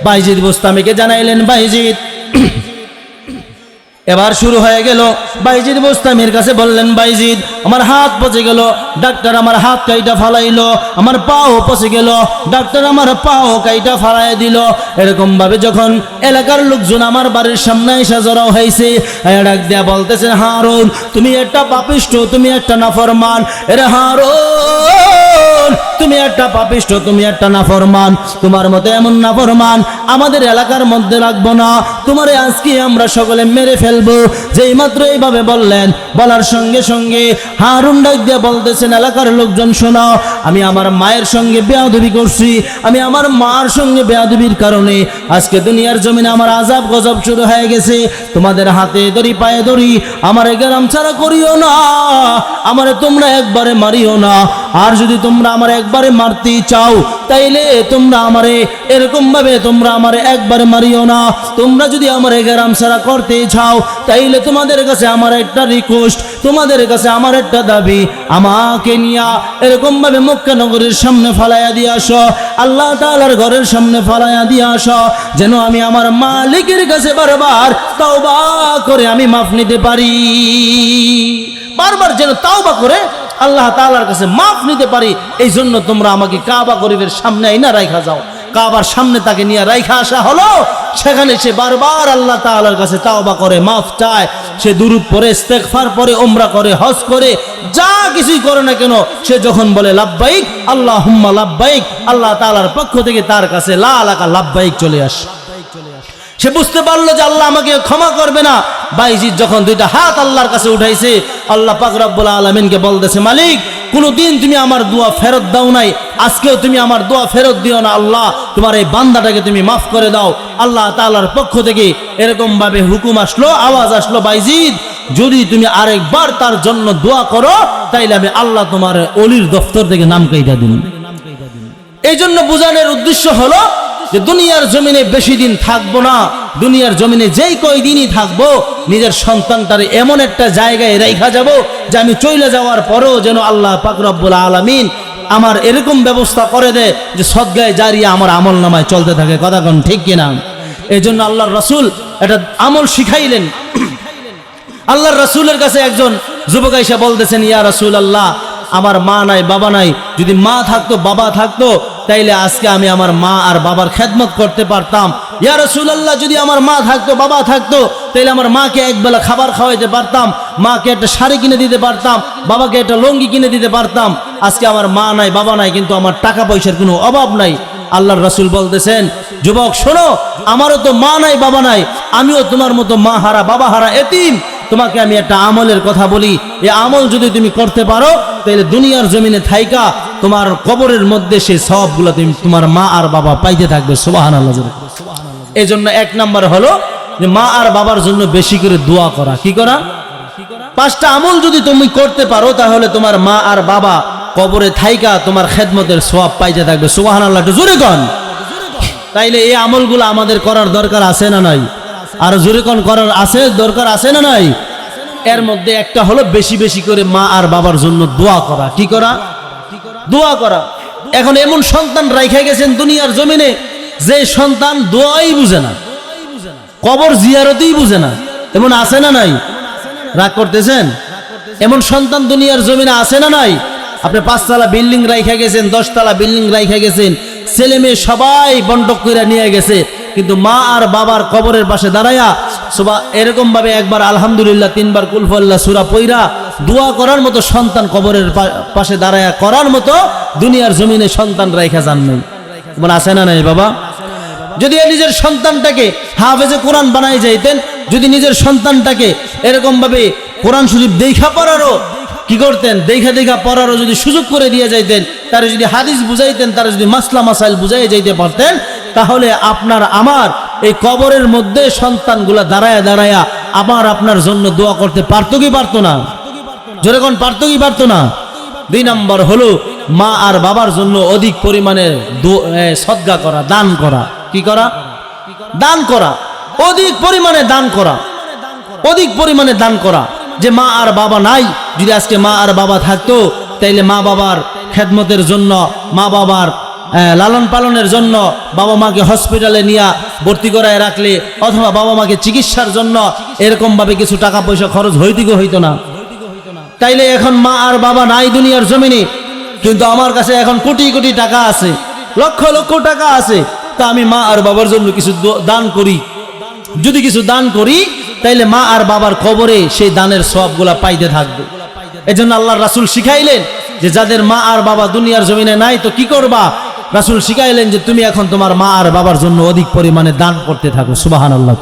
বাইজিদ বোস্তামিকে জানাইলেন, বাইজিদ এবার শুরু হয়ে গেল। বাইজিদ বোস্তামির কাছে বললেন, বাইজিদ আমার হাত পচে গেল, ডাক্তার আমার হাত কাইটা ফালাইলো, আমার পাও পচে গেল, ডাক্তার আমার পাও কাইটা ফালাই দিল। এরকম ভাবে যখন এলাকার লোকজন আমার বাড়ির সামনে এসে জড়ো হয়েছে, ডাক দেয়া বলতেছেন, হারুন তুমি একটা পাপিষ্ঠ, তুমি একটা নাফরমান। এরে হারুন, তুমি একটা পাপিষ্ঠ, তুমি একটা নাফরমান, তোমার মতো এমন নাফরমান আমাদের এলাকার মধ্যে রাখবো না, তোমারে আজকে আমরা সকলে মেরে ফেলবো। যেই মাত্র এইভাবে বললেন, বলার সঙ্গে সঙ্গে হারুন ডাক দিয়ে বলতেছেন, এলাকার লোকজন শোনো, আমি আমার মায়ের সঙ্গে বেয়াদবি করছি, আমি আমার মার সঙ্গে বেয়াদবির কারণে আজকে দুনিয়ার জমিনে আমার আযাব গজব শুরু হয়ে গেছে। তোমাদের হাতে ধরি, পায়ে ধরি, আমারে গেরাম ছাড়া করিও না, আমারে তোমরা একবারে মারিও না। আর যদি তোমরা আমার একবারে মারতেই চাও, তাইলে তোমরা আমারে এরকম ভাবে তোমরা আমারে একবারে মারিও না। তোমরা যদি আমারে গেরাম ছাড়া করতে চাও, তাইলে তোমাদের কাছে আমার একটা রিকোয়েস্ট, তোমাদের কাছে আমার একটা দাবি, আমাকে নিয়া এরকম ভাবে মক্কা নগরের সামনে ফালাইয়া দিয়ে আসো, আল্লাহ তাআলার ঘরের সামনে ফালাইয়া দিয়ে আসো, যেন আমি আমার মালিকের কাছে বারবার তওবা করে আমি মাফ নিতে পারি, বারবার যেন তওবা করে আল্লাহ তাআলার কাছে মাফ নিতে পারি। এই জন্য তোমরা আমাকে কাবা শরীফের সামনে আইনা রাইখা যাও। কাবার সামনে তাকে নিয়ে রাইখা আসা হলো, সেখানে সে বারবার আল্লাহ তাআলার কাছে তওবা করে, মাফ চায়, সে দুরূদ পড়ে, ইস্তেগফার পড়ে, উমরা করে, হজ করে, যা কিছুই করে না কেন, সে যখন বলে লাব্বাইক আল্লাহুম্মা লাব্বাইক, আল্লাহ তাআলার পক্ষ থেকে তার কাছে লা লাকা লাব্বাইক চলে আসে। সে বুঝতে পারলো যে আল্লাহ আমাকে ক্ষমা করবে না। বাইজিদ যখন দুইটা হাত আল্লাহর কাছে উঠাইছে, আল্লাহ পাক রব্বুল আলামিনকে বলতেছে, মালিক কোনদিন তুমি আমার দোয়া ফেরত দাও নাই, আজকেও তুমি আমার দোয়া ফেরত দিও না, আল্লাহ তোমার এই বান্দাটাকে তুমি মাফ করে দাও। আল্লাহ তাআলার পক্ষ থেকে এরকম ভাবে হুকুম আসলো, আওয়াজ আসলো, বাইজিদ যদি তুমি আরেকবার তার জন্য দোয়া করো, তাইলে আমি আল্লাহ তোমার ওলির দফতর থেকে নাম কাইটা দিন। এই জন্য বোঝানোর উদ্দেশ্য হলো যে দুনিয়ার জমিনে বেশি দিন থাকবো না, দুনিয়ার জমিনে যেই কয়দিনই থাকবো, নিজের সন্তানটারে এমন একটা জায়গায় রাইখা যাব যে আমি চলে যাওয়ার পরেও যেন আল্লাহ পাক রব্বুল আলামিন আমার এরকম ব্যবস্থা করে দেয় যে সদগায়ে জারিয়া আমার আমল নামায় চলতে থাকে। কথা কোন ঠিক কিনা? এই জন্য আল্লাহর রাসূল একটা আমল শিখাইলেন। আল্লাহর রাসূলের কাছে একজন যুবক এসে বলতেছেন, ইয়া রাসূলুল্লাহ, আমার মা নাই, বাবা নাই, যদি মা থাকতো, বাবা থাকতো, তাইলে আজকে আমি আমার মা আর বাবার খেদমত করতে পারতাম। ইয়া রাসূলুল্লাহ, যদি আমার মা থাকতো, বাবা থাকতো, তাইলে আমার মাকে একবেলা খাবার খাওয়াইতে পারতাম, মাকে একটা শাড়ি কিনে দিতে পারতাম, বাবাকে একটা লুঙ্গি কিনে দিতে পারতাম। আজকে আমার মা নাই, বাবা নাই, কিন্তু আমার টাকা পয়সার কোনো অভাব নাই। আল্লাহর রাসূল বলতেছেন, যুবক শোনো, আমারও তো মা নাই, বাবা নাই, আমিও তোমার মতো মা হারা, বাবা হারা, এতিম। তোমাকে আমি একটা আমলের কথা বলি, এই আমল যদি তুমি করতে পারো, তাহলে দুনিয়ার জমিনে থাইকা তোমার কবরের মধ্যে সেই সওয়াবগুলো তুমি তোমার মা আর বাবা পাইতে থাকবে। সুবহানাল্লাহ। এই জন্য এক নাম্বার হলো যে মা আর বাবার জন্য বেশি করে দোয়া করা। কি করা? 5টা আমল যদি তুমি করতে পারো, তাহলে তোমার মা আর বাবা কবরে থাইকা তোমার খেদমতের সওয়াব পাইতে থাকবে। সুবহানাল্লাহ, একটু জোরে কন। তাইলে এই আমলগুলো আমাদের করার দরকার আছে না নাই? আর জোরে কন, করার আছে, দরকার আছে না নাই? এর মধ্যে একটা হলো বেশি বেশি করে মা আর বাবার জন্য দোয়া করা। কি করা? দোয়া করা। এখন এমন সন্তান রাইখা গেছেন দুনিয়ার জমিনে, যে সন্তান দোয়াই বুঝে না, কবর জিয়ারতই বুঝে না। এমন আছে না নাই? রাগ করতেছেন? এমন সন্তান দুনিয়ার জমিনে আছে না নাই? আপনি 5 তলা বিল্ডিং রাইখা গেছেন, 10 তলা বিল্ডিং রাইখা গেছেন, ছেলে মেয়ে সবাই বন্টক করে নিয়ে গেছে, কিন্তু মা আর বাবার কবরের পাশে দাঁড়ায়া এরকম ভাবে একবার আলহামদুলিল্লাহ, 3 বার কুল আল্লাহ সূরা পইরা দোয়া করার মতো সন্তান কবরের পাশে দাঁড়ায়া করার মতো দুনিয়ার জমিনে সন্তান রাইখা যান নাই। মানে আছে না নাই বাবা? যদি নিজের সন্তানটাকে হাফেজে কোরআন বানাই যাইতেন, যদি নিজের সন্তানটাকে এরকম ভাবে কোরআন শরীফ দেখা পড়ারও কি করতেন, দেখা দেখা পড়ারও যদি সুযোগ করে দিয়ে যাইতেন, তারা যদি হাদিস বুঝাইতেন, তারা যদি মাসলা মাসাইল বুঝাই যাইতে পারতেন, তাহলে আপনার আমার এই কবরের মধ্যে সন্তানগুলা দাঁড়ায়া দাঁড়ায়া আবার আপনার জন্য দোয়া করতে পারতো কি পারতো না? জোরে কোন, পারতো কি পারতো না? 2 নম্বর হলো মা আর বাবার জন্য অধিক পরিমাণে সদকা করা, দান করা। কি করা? দান করা। অধিক পরিমাণে দান করা, অধিক পরিমাণে দান করা। যে মা আর বাবা নাই, যদি আজকে মা আর বাবা থাকতো, তাইলে মা বাবার খেদমতের জন্য, মা বাবার লালন পালনের জন্য, বাবা মাকে হসপিটালে নিয়ে ভর্তি করায় রাখলে, অথবা বাবা মাকে চিকিৎসার জন্য এরকম ভাবে কিছু টাকা পয়সা খরচ হইতো না। তাইলে এখন মা আর বাবা নাই দুনিয়ার জমিনে, কিন্তু আমার কাছে এখন কোটি কোটি টাকা আছে, লক্ষ লক্ষ টাকা আছে, তা আমি মা আর বাবার জন্য কিছু দান করি। যদি কিছু দান করি, তাইলে মা আর বাবার কবরে সেই দানের সওয়াবগুলা পাইতে থাকবে। এজন্য আল্লাহর রাসূল শিখাইলেন যে যাদের মা আর বাবা দুনিয়ার জমিনে নাই তো কি করবা? রাসূল শিখাইলেন যে তুমি এখন তোমার মা আর বাবার জন্য অধিক পরিমাণে দান করতে থাকো। সুবহানাল্লাহ।